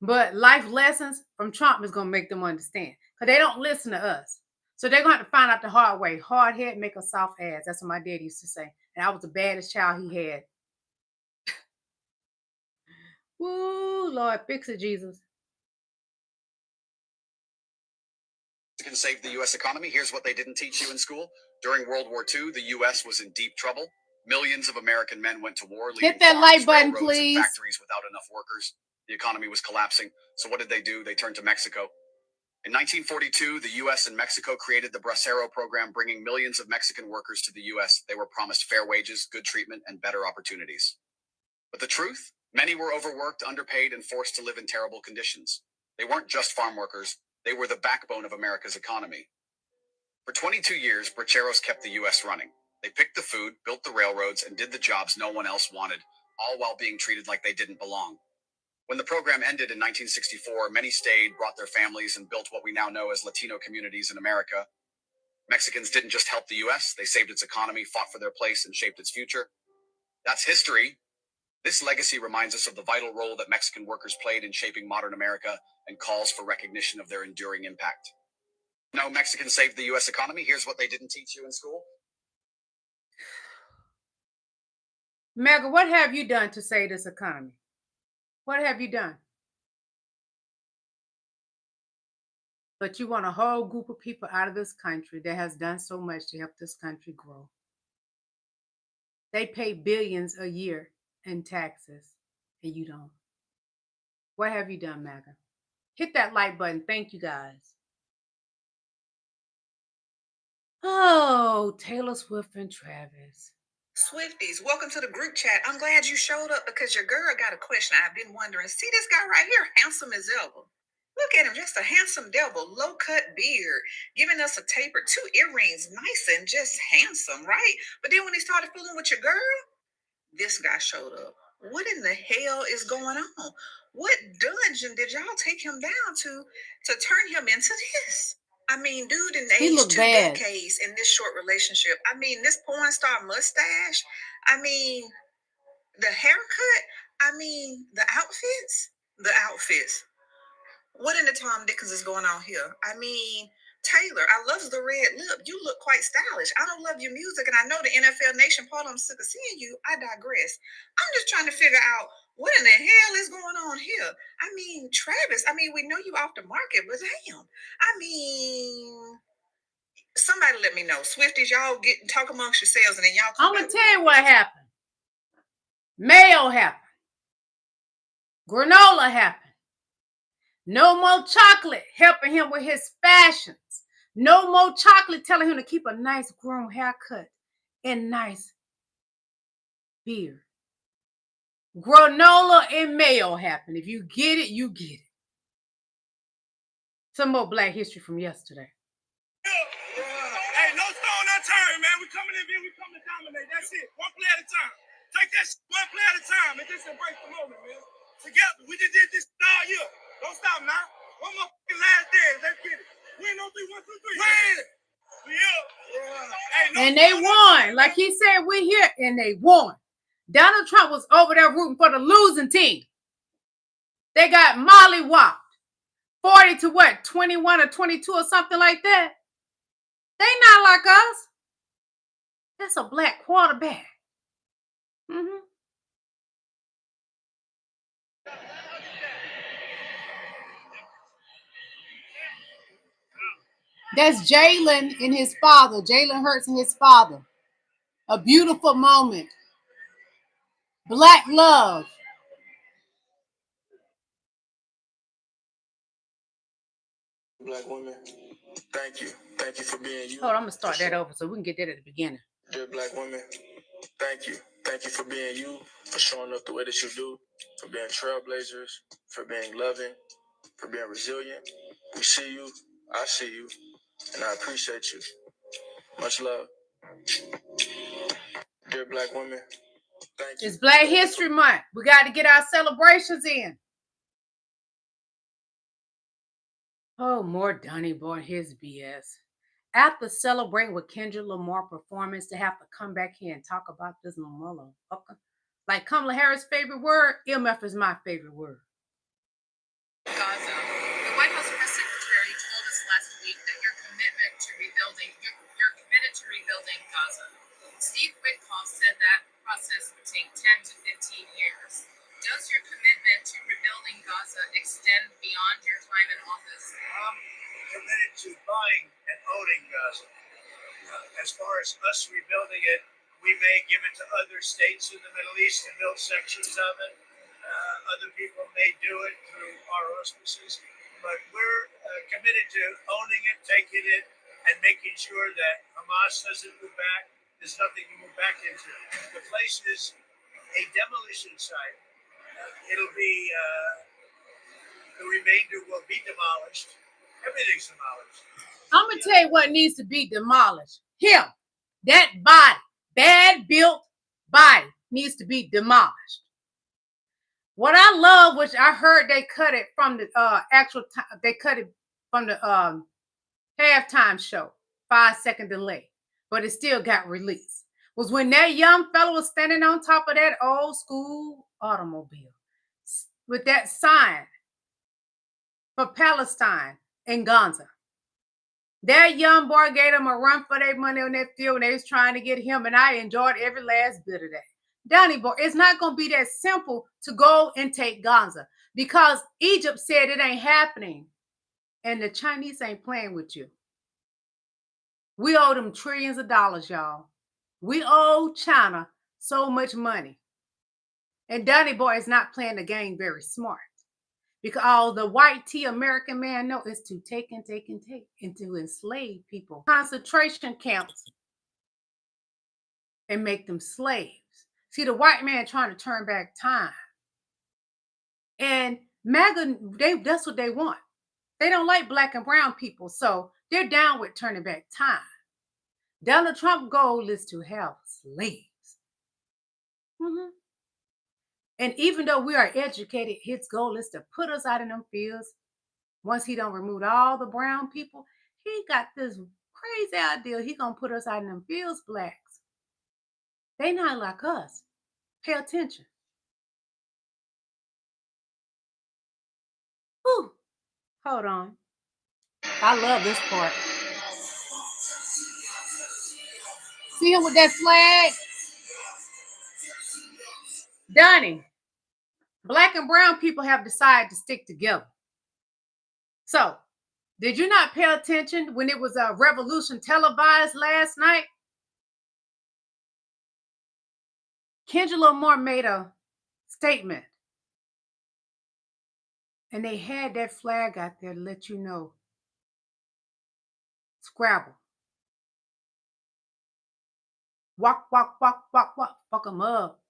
but life lessons from Trump is going to make them understand because they don't listen to us. So they're going to have to find out the hard way. Hard head make a soft ass. That's what my dad used to say. And I was the baddest child he had. Woo, Lord, fix it, Jesus. Can save the U.S. economy. Here's what they didn't teach you in school. During World War II, the U.S. was in deep trouble. Millions of American men went to war. Hit that like button, please. Factories without enough workers. The economy was collapsing. So what did they do? They turned to Mexico. In 1942, the U.S. and Mexico created the Bracero program, bringing millions of Mexican workers to the U.S. They were promised fair wages, good treatment, and better opportunities. But the truth? Many were overworked, underpaid, and forced to live in terrible conditions. They weren't just farm workers. They were the backbone of America's economy. For 22 years, Braceros kept the U.S. running. They picked the food, built the railroads, and did the jobs no one else wanted, all while being treated like they didn't belong. When the program ended in 1964, many stayed, brought their families, and built what we now know as Latino communities in America. Mexicans didn't just help the U.S., they saved its economy, fought for their place, and shaped its future. That's history. This legacy reminds us of the vital role that Mexican workers played in shaping modern America and calls for recognition of their enduring impact. No, Mexicans saved the U.S. economy. Here's what they didn't teach you in school. Mega, what have you done to save this economy? What have you done? But you want a whole group of people out of this country that has done so much to help this country grow. They pay billions a year in taxes, and you don't. What have you done, MAGA? Hit that like button. Thank you, guys. Oh, Taylor Swift and Travis. Swifties, welcome to the group chat. I'm glad you showed up because your girl got a question I've been wondering. See this guy right here, handsome as ever. Look at him, just a handsome devil, low-cut beard, giving us a taper, 2 earrings, nice and just handsome, right? But then when he started fooling with your girl, this guy showed up. What in the hell is going on? What dungeon did y'all take him down to turn him into this? I mean, dude, in He age looked 2 bad. decades in this short relationship. I mean, this porn star mustache. I mean, the haircut. I mean, the outfits. What in the Tom Dickens is going on here? I mean, Taylor, I love the red lip. You look quite stylish. I don't love your music, and I know the NFL Nation part. I'm sick of seeing you. I digress. I'm just trying to figure out what in the hell is going on here. I mean, Travis, I mean, we know you off the market, but damn. I mean, somebody let me know. Swifties, y'all talk amongst yourselves, and then y'all come I'm going back to with tell you me. what happened. Mayo happened. Granola happened. No more chocolate helping him with his fashions. No more chocolate telling him to keep a nice grown haircut and nice beard. Granola and mayo happened. If you get it, you get it. Some more Black history from yesterday. Hey, no stone unturned, man. We coming in here, we come to dominate. That's it. One play at a time. Take that shit one play at a time and just embrace the moment, man. Together. We just did this all year. Don't stop now. One more last dance. Let's get it. Win on 3, 1, 2, 3. Win! We up. Hey, no And they stone won. unturned, Like he said, we're here, and they won. Donald Trump was over there rooting for the losing team. They got mollywopped. 40 to what? 21 or 22 or something like that. They not like us. That's a black quarterback. That's Jalen and his father. Jalen Hurts and his father. A beautiful moment. Black love. Black women, thank you. Thank you for being you. Hold on, I'm going to start that over so we can get that at the beginning. Dear Black women, thank you. Thank you for being you, for showing up the way that you do, for being trailblazers, for being loving, for being resilient. We see you, I see you, and I appreciate you. Much love. Dear Black women, thank you. It's Black History Month. We got to get our celebrations in. Oh, more Donnie Boy, his BS. After celebrating with Kendrick Lamar performance, to have to come back here and talk about this motherfucker. Like Kamalaharris' favorite word, MF is my favorite word. Gaza. The White House press secretary told us last week that you're committed to rebuilding Gaza. Steve Witkoff said that process would take 10 to 15 years. Does your commitment to rebuilding Gaza extend beyond your time in office? I'm committed to buying and owning Gaza. As far as us rebuilding it, we may give it to other states in the Middle East to build sections of it. Other people may do it through our auspices, but we're committed to owning it, taking it, and making sure that Hamas doesn't move back. There's nothing to move back into. The place is a demolition site. It'll be, the remainder will be demolished. Everything's demolished. I'm going to tell you what needs to be demolished. Him. That body. bad built body needs to be demolished. What I love, which I heard they cut it from the actual time, they cut it from the halftime show, 5-second delay, but it still got released, was when that young fellow was standing on top of that old school automobile with that sign for Palestine in Gaza. That young boy gave them a run for their money on that field, and they was trying to get him, and I enjoyed every last bit of that. Donnie boy, it's not going to be that simple to go and take Gaza, because Egypt said it ain't happening, and the Chinese ain't playing with you. We owe them trillions of dollars, y'all. We owe China so much money. And Donnie boy is not playing the game very smart, because all the white tea American man know is to take and take and take, and to enslave people. Concentration camps and make them slaves. See, the white man trying to turn back time. And MAGA, that's what they want. They don't like black and brown people, so they're down with turning back time. Donald Trump's goal is to have slaves. And even though we are educated, his goal is to put us out in them fields. Once he done removed all the brown people, he got this crazy idea. He gonna put us out in them fields, blacks. They not like us. Pay attention. Whew. Hold on. I love this part. See him with that flag? Donnie, black and brown people have decided to stick together. So, did you not pay attention when it was a revolution televised last night? Kendra Lamar made a statement. And they had that flag out there to let you know. Scrabble. Walk, walk, walk, walk, walk. Fuck them up.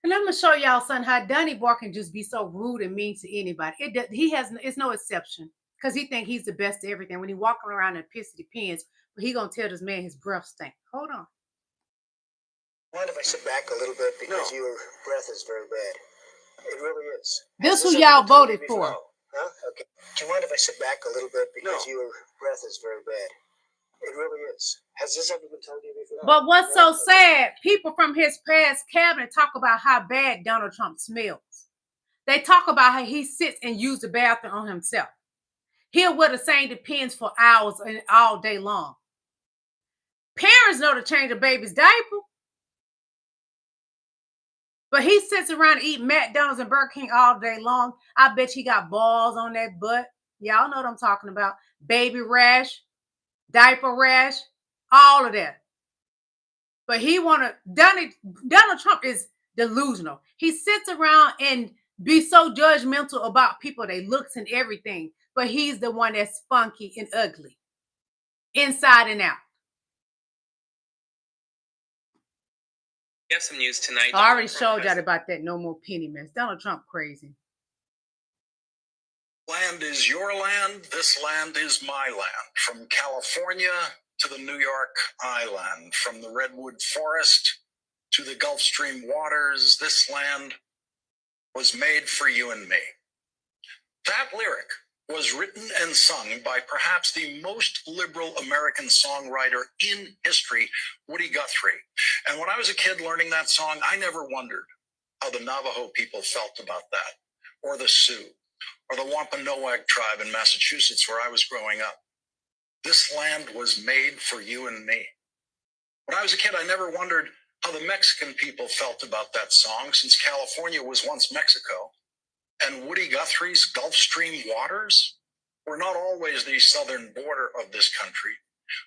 And I'm going to show y'all something how Donnie Boy can just be so rude and mean to anybody. It's no exception, because he think he's the best at everything. When he walking around and pissy pants, but he going to tell this man his breath stink. Hold on. Mind if I sit back a little bit, because your breath is very bad. It really is. This who y'all voted for. Huh? Okay. Do you mind if I sit back a little bit, because your breath is very bad? It really is. Has this ever been told to you before? But what's so sad, people from his past cabinet talk about how bad Donald Trump smells. They talk about how he sits and uses the bathroom on himself. He'll wear the same Depends for hours and all day long. Parents know to change a baby's diaper. But he sits around and eats McDonald's and Burger King all day long. I bet he got balls on that butt. Y'all know what I'm talking about. Baby rash, diaper rash, all of that. But Donald Trump is delusional. He sits around and be so judgmental about people, their looks and everything. But he's the one that's funky and ugly, inside and out. We have some news tonight. I already showed y'all about that no more penny mess. Donald Trump crazy. Land is your land. This land is my land. From California to the New York Island, from the Redwood Forest to the Gulf Stream waters, this land was made for you and me. That lyric was written and sung by perhaps the most liberal American songwriter in history, Woody Guthrie. And when I was a kid learning that song, I never wondered how the Navajo people felt about that, or the Sioux, or the Wampanoag tribe in Massachusetts where I was growing up. This land was made for you and me. When I was a kid, I never wondered how the Mexican people felt about that song, since California was once Mexico. And Woody Guthrie's Gulf Stream waters were not always the southern border of this country.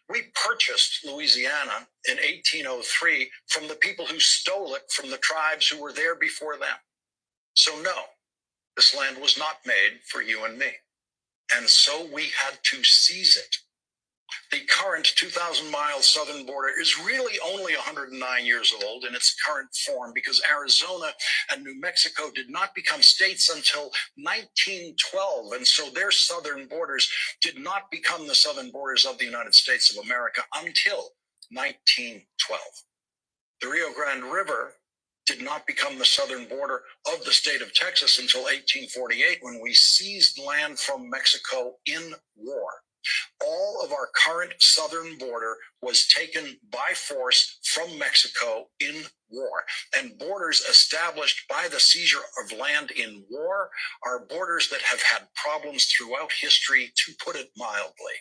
We purchased Louisiana in 1803 from the people who stole it from the tribes who were there before them. So no, this land was not made for you and me. And so we had to seize it. The current 2,000-mile southern border is really only 109 years old in its current form because Arizona and New Mexico did not become states until 1912. And so their southern borders did not become the southern borders of the United States of America until 1912. The Rio Grande River did not become the southern border of the state of Texas until 1848 when we seized land from Mexico in war. All of our current southern border was taken by force from Mexico in war. And borders established by the seizure of land in war are borders that have had problems throughout history, to put it mildly.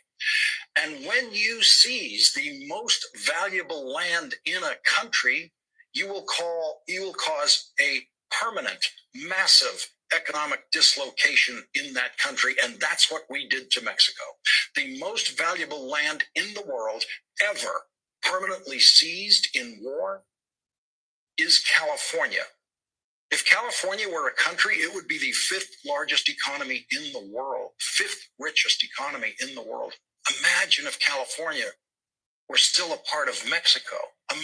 And when you seize the most valuable land in a country, you will cause a permanent, massive economic dislocation in that country, and that's what we did to Mexico. The most valuable land in the world ever permanently seized in war is California. If California were a country, it would be the 5th largest economy in the world, 5th richest economy in the world. Imagine if California were still a part of Mexico.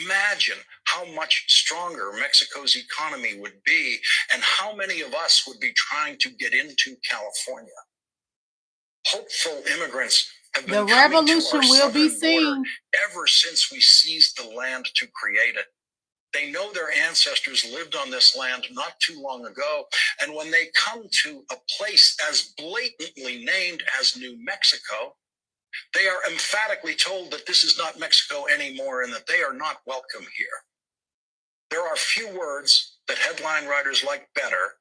Imagine how much stronger Mexico's economy would be and how many of us would be trying to get into California. Hopeful immigrants have been The coming to revolution our will be southern border seen. ever since we seized the land to create it. They know their ancestors lived on this land not too long ago. And when they come to a place as blatantly named as New Mexico, they are emphatically told that this is not Mexico anymore and that they are not welcome here. There are few words that headline writers like better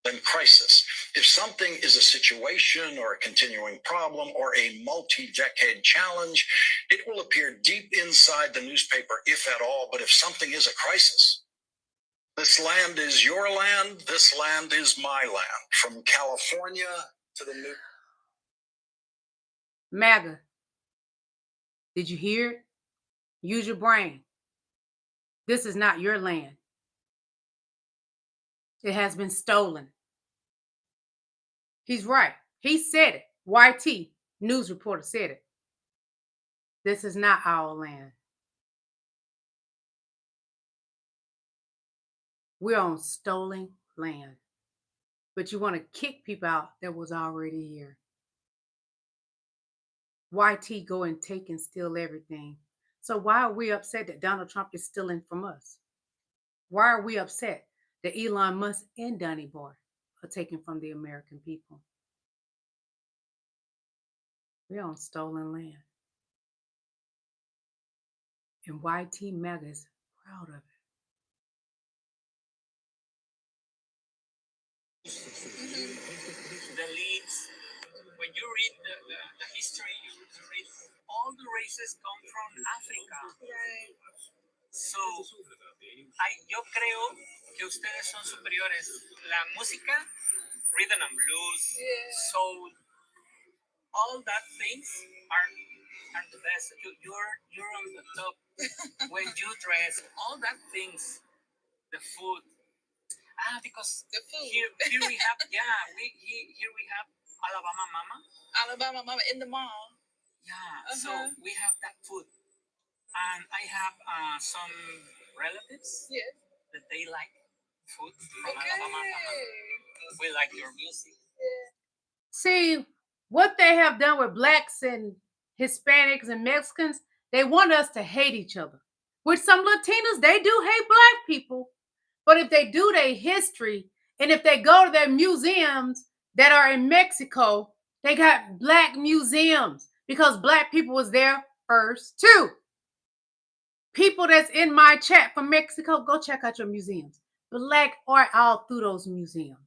than crisis. If something is a situation or a continuing problem or a multi-decade challenge, it will appear deep inside the newspaper, if at all. But if something is a crisis, this land is your land, this land is my land. From California to the New... MAGA. Did you hear it? Use your brain. This is not your land. It has been stolen. He's right. He said it. YT, news reporter, said it. This is not our land. We're on stolen land. But you want to kick people out that was already here. YT go and take and steal everything. So why are we upset that Donald Trump is stealing from us? Why are we upset that Elon Musk and Donnie Boy are taking from the American people? We're on stolen land. And YT MAGA is proud of it. The leads, when you read the history, you read all the races come from Africa. So, yo creo que ustedes son superiores. La música, rhythm and blues, soul, all that things are the best. You're on the top. When you dress, all that things, the food. Because the food. Here we have, here we have Alabama Mama. Alabama Mama in the mall. Yeah, so we have that food. And I have some relatives that they like food from Alabama Mama. We like your music. See, what they have done with blacks and Hispanics and Mexicans, they want us to hate each other. With some Latinos, they do hate black people. But if they do their history, and if they go to their museums that are in Mexico, they got black museums because black people was there first too. People that's in my chat from Mexico, go check out your museums. Black art all through those museums.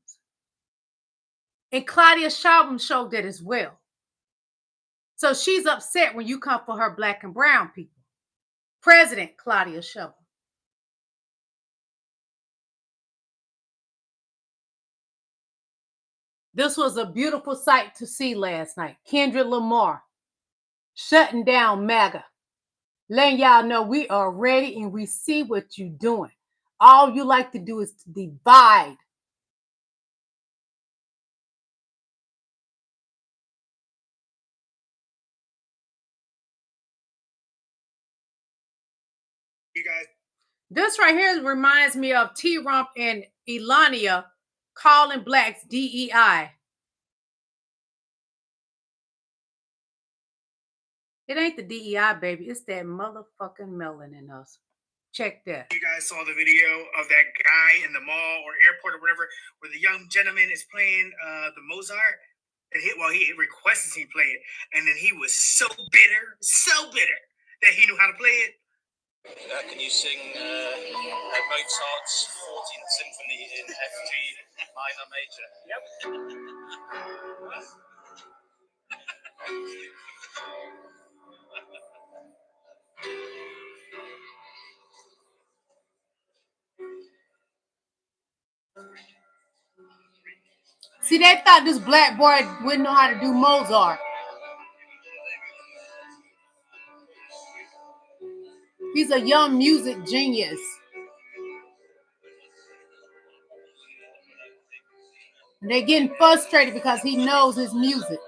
And Claudia Sheinbaum showed that as well. So she's upset when you come for her black and brown people. President Claudia Sheinbaum. This was a beautiful sight to see last night. Kendrick Lamar shutting down MAGA. Letting y'all know we are ready and we see what you're doing. All you like to do is to divide. You guys. This right here reminds me of T-Rump and Elania calling blacks DEI. It ain't the DEI, baby. It's that motherfucking melon in us. Check that. You guys saw the video of that guy in the mall or airport or whatever, where the young gentleman is playing the Mozart. And he requested he play it. And then he was so bitter that he knew how to play it. Can you sing Mozart's 14th Symphony in F G minor major? Yep. See, they thought this black boy wouldn't know how to do Mozart. He's a young music genius. And they're getting frustrated because he knows his music.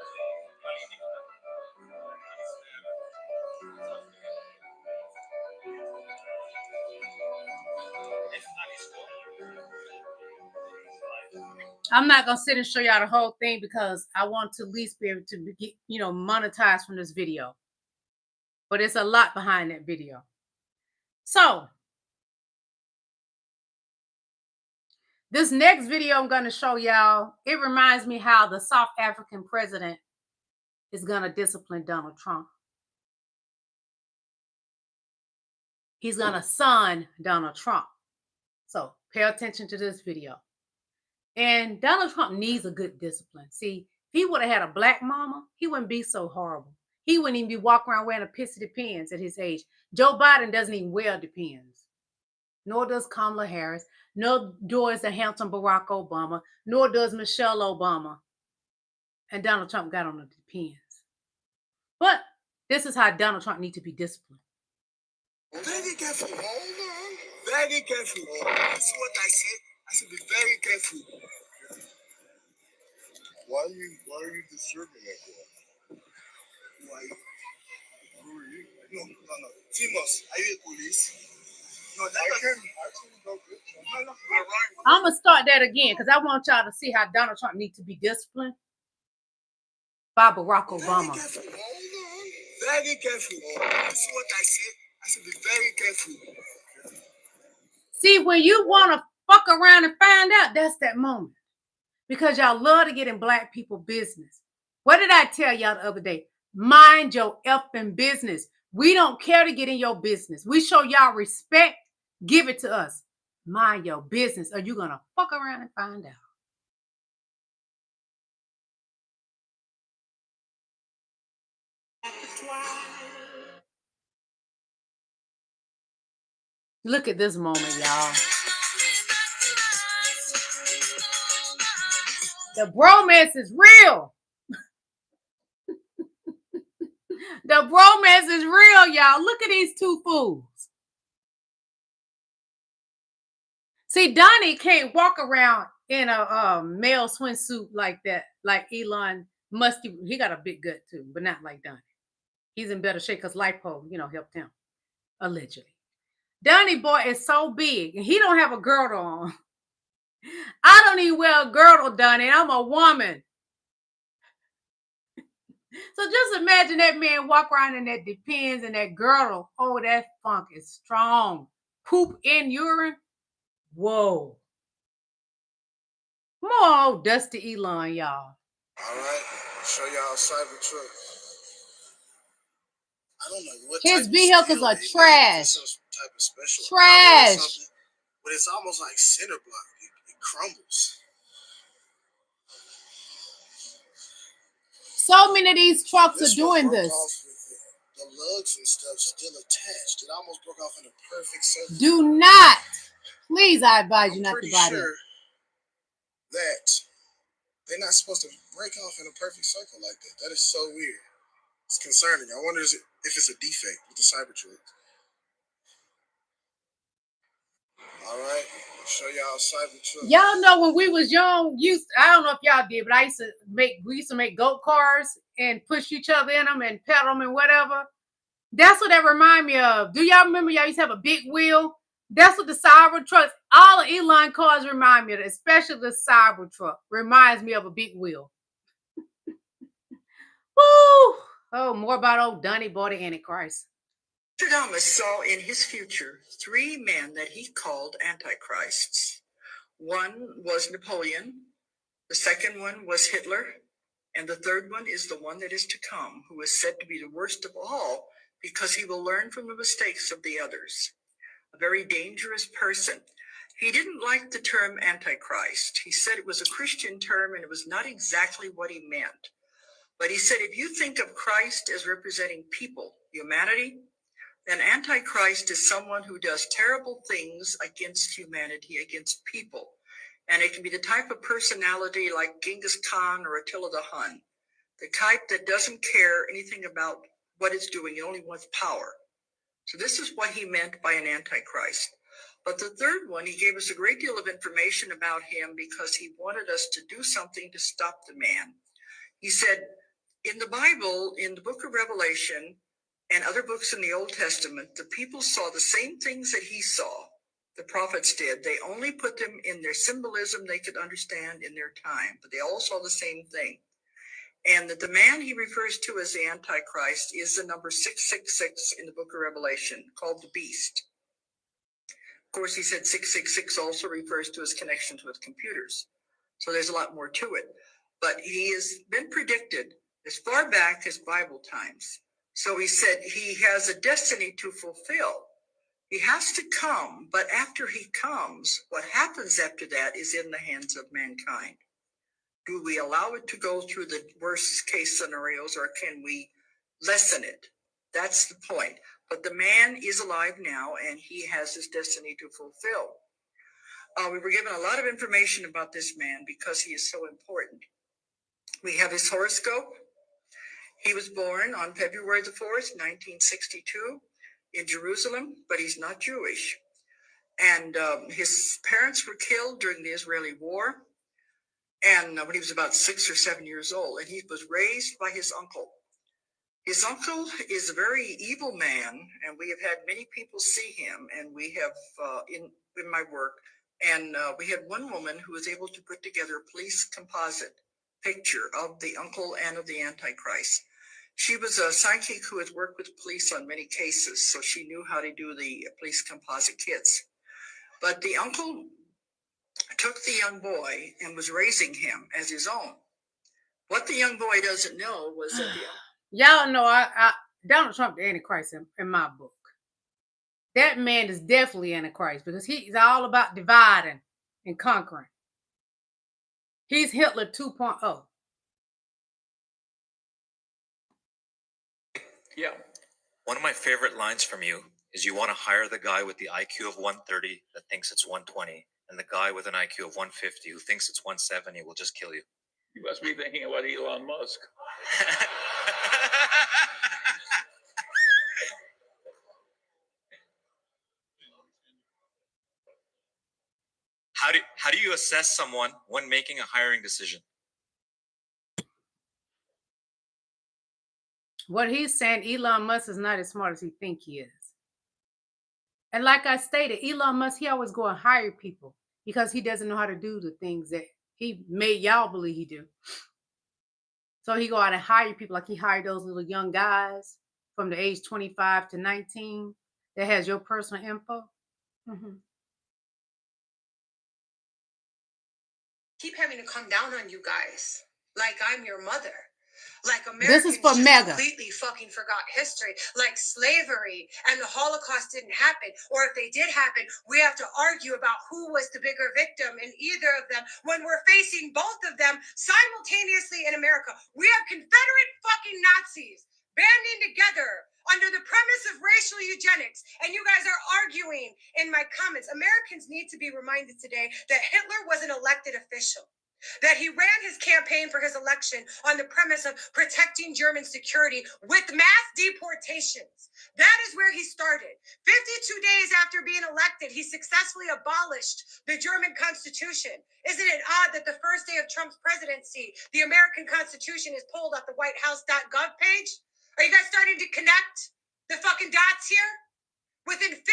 I'm not gonna sit and show y'all the whole thing because I want to at least be able to get, monetized from this video. But it's a lot behind that video. So this next video I'm gonna show y'all, it reminds me how the South African president is gonna discipline Donald Trump. He's gonna son Donald Trump. So pay attention to this video. And Donald Trump needs a good discipline. See, if he would have had a black mama, he wouldn't be so horrible. He wouldn't even be walking around wearing a pissy Depends at his age. Joe Biden doesn't even wear Depends. Nor does Kamala Harris. Nor does the handsome Barack Obama. Nor does Michelle Obama. And Donald Trump got on the Depends. But this is how Donald Trump needs to be disciplined. Very careful. Hold on. Very careful. That's what I said. I said be very careful. Why are you disturbing that boy? Why? Who are you? No. Timos, are you a police? No, that I can actually go good. No. I'm going to start that again because I want y'all to see how Donald Trump needs to be disciplined by Barack Obama. Very careful. Hold on. Very careful. That's what I said. I said be very careful. See, when you want to fuck around and find out, that's that moment. Because y'all love to get in black people business. What did I tell y'all the other day? Mind your effing business. We don't care to get in your business. We show y'all respect. Give it to us. Mind your business or you're going to fuck around and find out. Look at this moment, y'all. The bromance is real. The bromance is real, y'all. Look at these two fools. See, Donnie can't walk around in a male swimsuit like that, like Elon Musk. He got a big gut too, but not like Donnie. He's in better shape because lipo, helped him, allegedly. Donnie boy is so big, and he don't have a girdle on. I don't even wear a girdle, Donnie. I'm a woman. So just imagine that man walk around in that Depends and that girdle. Oh, that funk is strong. Poop in urine. Whoa. Come on, Dusty Elon, y'all. All right, show y'all Cybertruck. I don't know what his vehicles are trash. Type of special trash. But it's almost like cinder block. It crumbles. So many of these trucks are doing this. The lugs and stuff still attached. It almost broke off in a perfect circle. Do not. Please, I advise you not to buy sure that they're not supposed to break off in a perfect circle like that. That is so weird. It's concerning. I wonder if it's a defect with the Cybertruck. All right, I'll show y'all Cybertruck. Y'all know when we was young, I don't know if y'all did, but we used to make goat cars and push each other in them and pedal them and whatever. That's what that remind me of. Do y'all remember y'all used to have a big wheel? That's what the Cybertrucks, all the Elon cars remind me of, especially the Cybertruck. Reminds me of a big wheel. Woo! Oh, more about old Donnie Boy the Antichrist. Nostradamus saw in his future 3 men that he called antichrists. One was Napoleon, the second one was Hitler, and the third one is the one that is to come, who is said to be the worst of all because he will learn from the mistakes of the others. A very dangerous person. He didn't like the term antichrist. He said it was a Christian term and it was not exactly what he meant. But he said if you think of Christ as representing people, humanity, then Antichrist is someone who does terrible things against humanity, against people. And it can be the type of personality like Genghis Khan or Attila the Hun, the type that doesn't care anything about what it's doing, it only wants power. So this is what he meant by an Antichrist. But the third one, he gave us a great deal of information about him because he wanted us to do something to stop the man. He said, in the Bible, in the book of Revelation, and other books in the Old Testament, the people saw the same things that he saw. The prophets did. They only put them in their symbolism they could understand in their time, but they all saw the same thing. And that the man he refers to as the Antichrist is the number 666 in the book of Revelation, called the beast. Of course, he said 666 also refers to his connections with computers. So there's a lot more to it. But he has been predicted as far back as Bible times. So he said he has a destiny to fulfill. He has to come, but after he comes, what happens after that is in the hands of mankind. Do we allow it to go through the worst case scenarios, or can we lessen it? That's the point. But the man is alive now, and he has his destiny to fulfill. We were given a lot of information about this man because he is so important. We have his horoscope. He was born on February the 4th, 1962 in Jerusalem, but he's not Jewish. And his parents were killed during the Israeli war, and when he was about 6 or 7 years old, and he was raised by his uncle. His uncle is a very evil man, and we have had many people see him, and we have in my work, and we had one woman who was able to put together a police composite picture of the uncle and of the Antichrist. She was a psychic who had worked with police on many cases, so she knew how to do the police composite kits. But the uncle took the young boy and was raising him as his own. What the young boy doesn't know was that y'all know Donald Trump the Antichrist in my book. That man is definitely Antichrist because he's all about dividing and conquering. He's Hitler 2.0. Yeah. One of my favorite lines from you is you want to hire the guy with the IQ of 130 that thinks it's 120, and the guy with an IQ of 150 who thinks it's 170 will just kill you. You must be thinking about Elon Musk. How do you assess someone when making a hiring decision? What he's saying, Elon Musk is not as smart as he think he is. And like I stated, Elon Musk, he always go and hire people because he doesn't know how to do the things that he made y'all believe he do. So he go out and hire people like he hired those little young guys from the age 25 to 19 that has your personal info. Mm-hmm. Keep having to come down on you guys like I'm your mother. Like This is Americans for just Mega. completely fucking forgot history. Like slavery and the Holocaust didn't happen. Or if they did happen, we have to argue about who was the bigger victim in either of them when we're facing both of them simultaneously in America. We have Confederate fucking Nazis banding together under the premise of racial eugenics, and you guys are arguing in my comments. Americans need to be reminded today that Hitler was an elected official, that he ran his campaign for his election on the premise of protecting German security with mass deportations. That is where he started. 52 days after being elected, he successfully abolished the German Constitution. Isn't it odd that the first day of Trump's presidency, the American Constitution is pulled off the whitehouse.gov page? Are you guys starting to connect? The fucking dots here? Within 52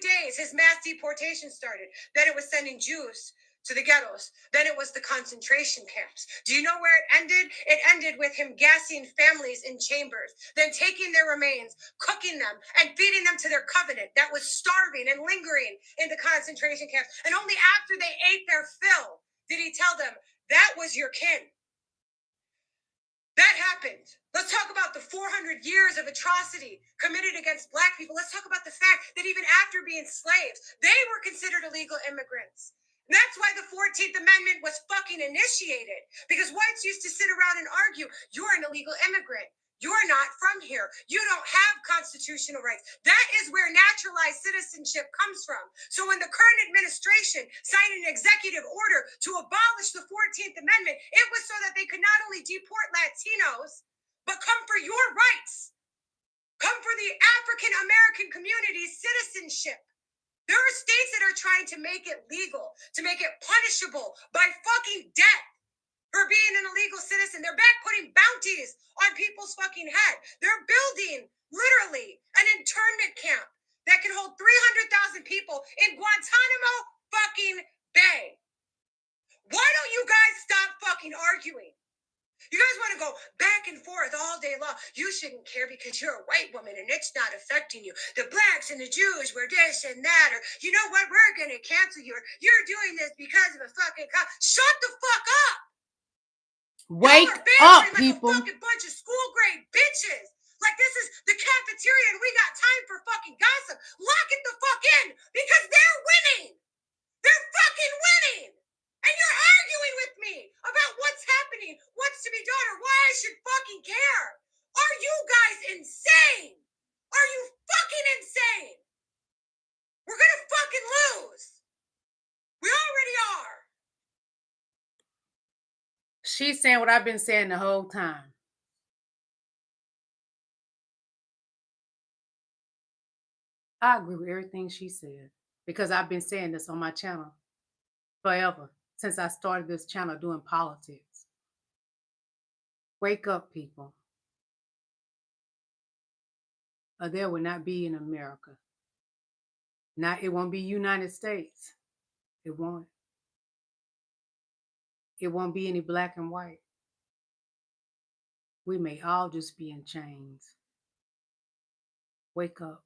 days, his mass deportation started. Then it was sending Jews to the ghettos. Then it was the concentration camps. Do you know where it ended? It ended with him gassing families in chambers, then taking their remains, cooking them, and feeding them to their covenant that was starving and lingering in the concentration camps. And only after they ate their fill did he tell them, that was your kin. That happened. Let's talk about the 400 years of atrocity committed against Black people. Let's talk about the fact that even after being slaves, they were considered illegal immigrants. And that's why the 14th Amendment was fucking initiated, because whites used to sit around and argue, you're an illegal immigrant. You're not from here. You don't have constitutional rights. That is where naturalized citizenship comes from. So when the current administration signed an executive order to abolish the 14th Amendment, it was so that they could not only deport Latinos, but come for your rights. Come for the African American community's citizenship. There are states that are trying to make it legal, to make it punishable by fucking death for being an illegal citizen. They're back putting bounties on people's fucking head. They're building, literally, an internment camp that can hold 300,000 people in Guantanamo fucking Bay. Why don't you guys stop fucking arguing? You guys want to go back and forth all day long. You shouldn't care because you're a white woman and it's not affecting you. The blacks and the Jews were this and that. Or, you know what? We're going to cancel you. You're doing this because of a fucking cop. Shut the fuck up. Wake up, people. Like a fucking bunch of school grade bitches. Like this is the cafeteria and we got time for fucking gossip. Lock it the fuck in because they're winning. They're fucking winning. And you're arguing with me about what's happening, what's to be done, or why I should fucking care. Are you guys insane? Are you fucking insane? We're gonna fucking lose. We already are. She's saying what I've been saying the whole time. I agree with everything she said because I've been saying this on my channel forever since I started this channel doing politics. Wake up, people. Or there will not be in America. It won't be United States. It won't. It won't be any black and white. We may all just be in chains. Wake up.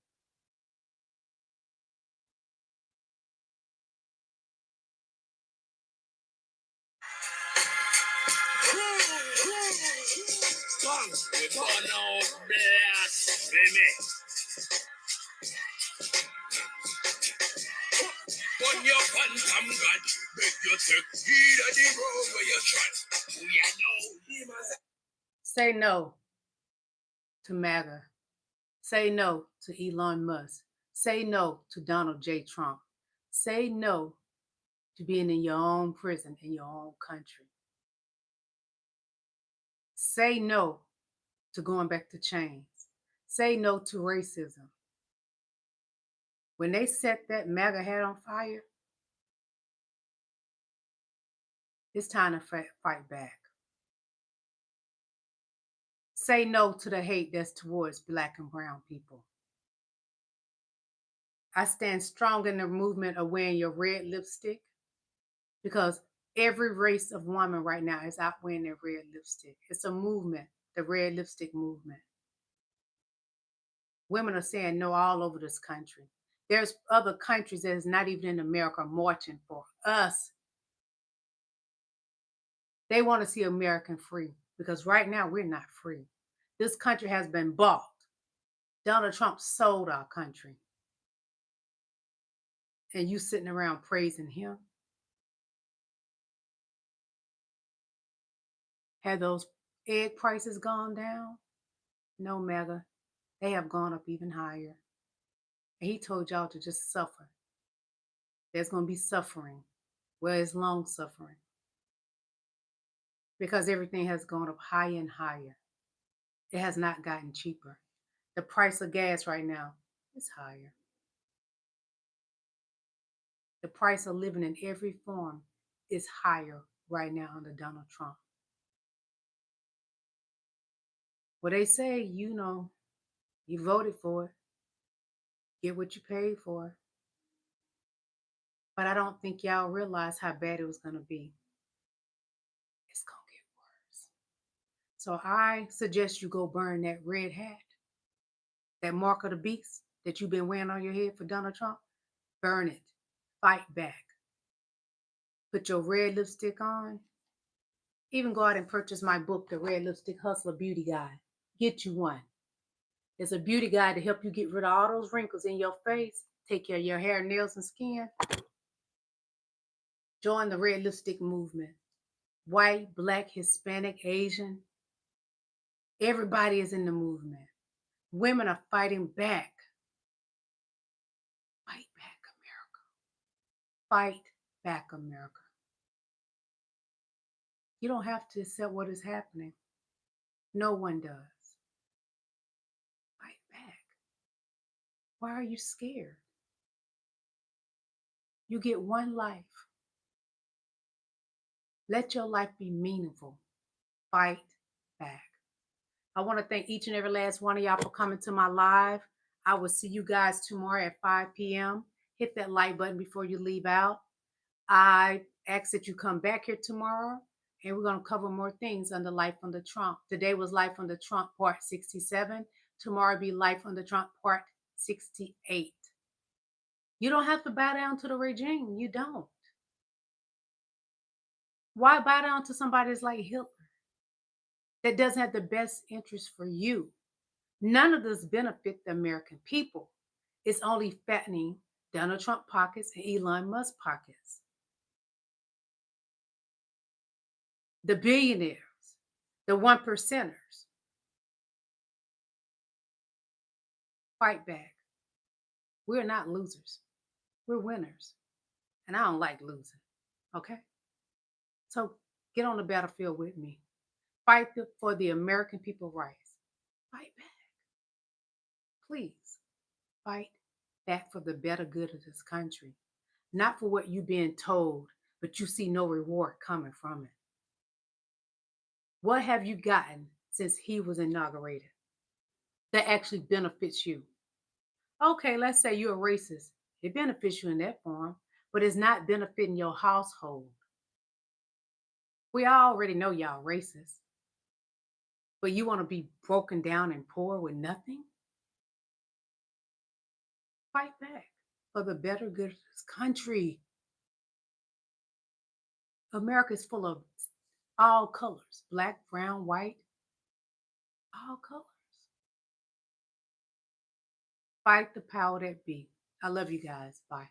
Say no to MAGA. Say no to Elon Musk. Say no to Donald J. Trump. Say no to being in your own prison in your own country. Say no to going back to chains. Say no to racism. When they set that MAGA hat on fire, it's time to fight back. Say no to the hate that's towards black and brown people. I stand strong in the movement of wearing your red lipstick because every race of woman right now is out wearing their red lipstick. It's a movement, the red lipstick movement. Women are saying no all over this country. There's other countries that is not even in America marching for us. They want to see America free because right now we're not free. This country has been bought. Donald Trump sold our country. And you sitting around praising him? Have those egg prices gone down? No, MAGA. They have gone up even higher. And he told y'all to just suffer. There's going to be suffering. Well, it's long suffering. Because everything has gone up higher and higher. It has not gotten cheaper. The price of gas right now is higher. The price of living in every form is higher right now under Donald Trump. Well, they say, You voted for it. Get what you paid for. But I don't think y'all realized how bad it was going to be. It's going to get worse. So I suggest you go burn that red hat, that mark of the beast that you've been wearing on your head for Donald Trump. Burn it. Fight back. Put your red lipstick on. Even go out and purchase my book, The Red Lipstick Hustler Beauty Guide. Get you one. It's a beauty guide to help you get rid of all those wrinkles in your face, take care of your hair, nails, and skin. Join the red lipstick movement. White, Black, Hispanic, Asian. Everybody is in the movement. Women are fighting back. Fight back, America. Fight back, America. You don't have to accept what is happening. No one does. Fight back. Why are you scared? You get one life. Let your life be meaningful. Fight back. I want to thank each and every last one of y'all for coming to my live. I will see you guys tomorrow at 5 p.m. Hit that like button before you leave out. I ask that you come back here tomorrow, and we're going to cover more things under Life Under Trump. Today was Life Under Trump Part 67. Tomorrow will be Life Under Trump Part 68. You don't have to bow down to the regime. You don't. Why bow down to somebody that's like Hitler that doesn't have the best interest for you? None of this benefit the American people. It's only fattening Donald Trump pockets and Elon Musk pockets. The billionaires, the 1%ers. Fight back. We're not losers. We're winners. And I don't like losing. Okay? So get on the battlefield with me. Fight for the American people's rights. Fight back. Please fight back for the better good of this country. Not for what you've been told, but you see no reward coming from it. What have you gotten since he was inaugurated that actually benefits you? Okay, let's say you're a racist. It benefits you in that form, but it's not benefiting your household. We already know y'all racist, but you want to be broken down and poor with nothing? Fight back for the better good of this country. America is full of all colors, Black, brown, white, all colors. Fight the power that be. I love you guys. Bye.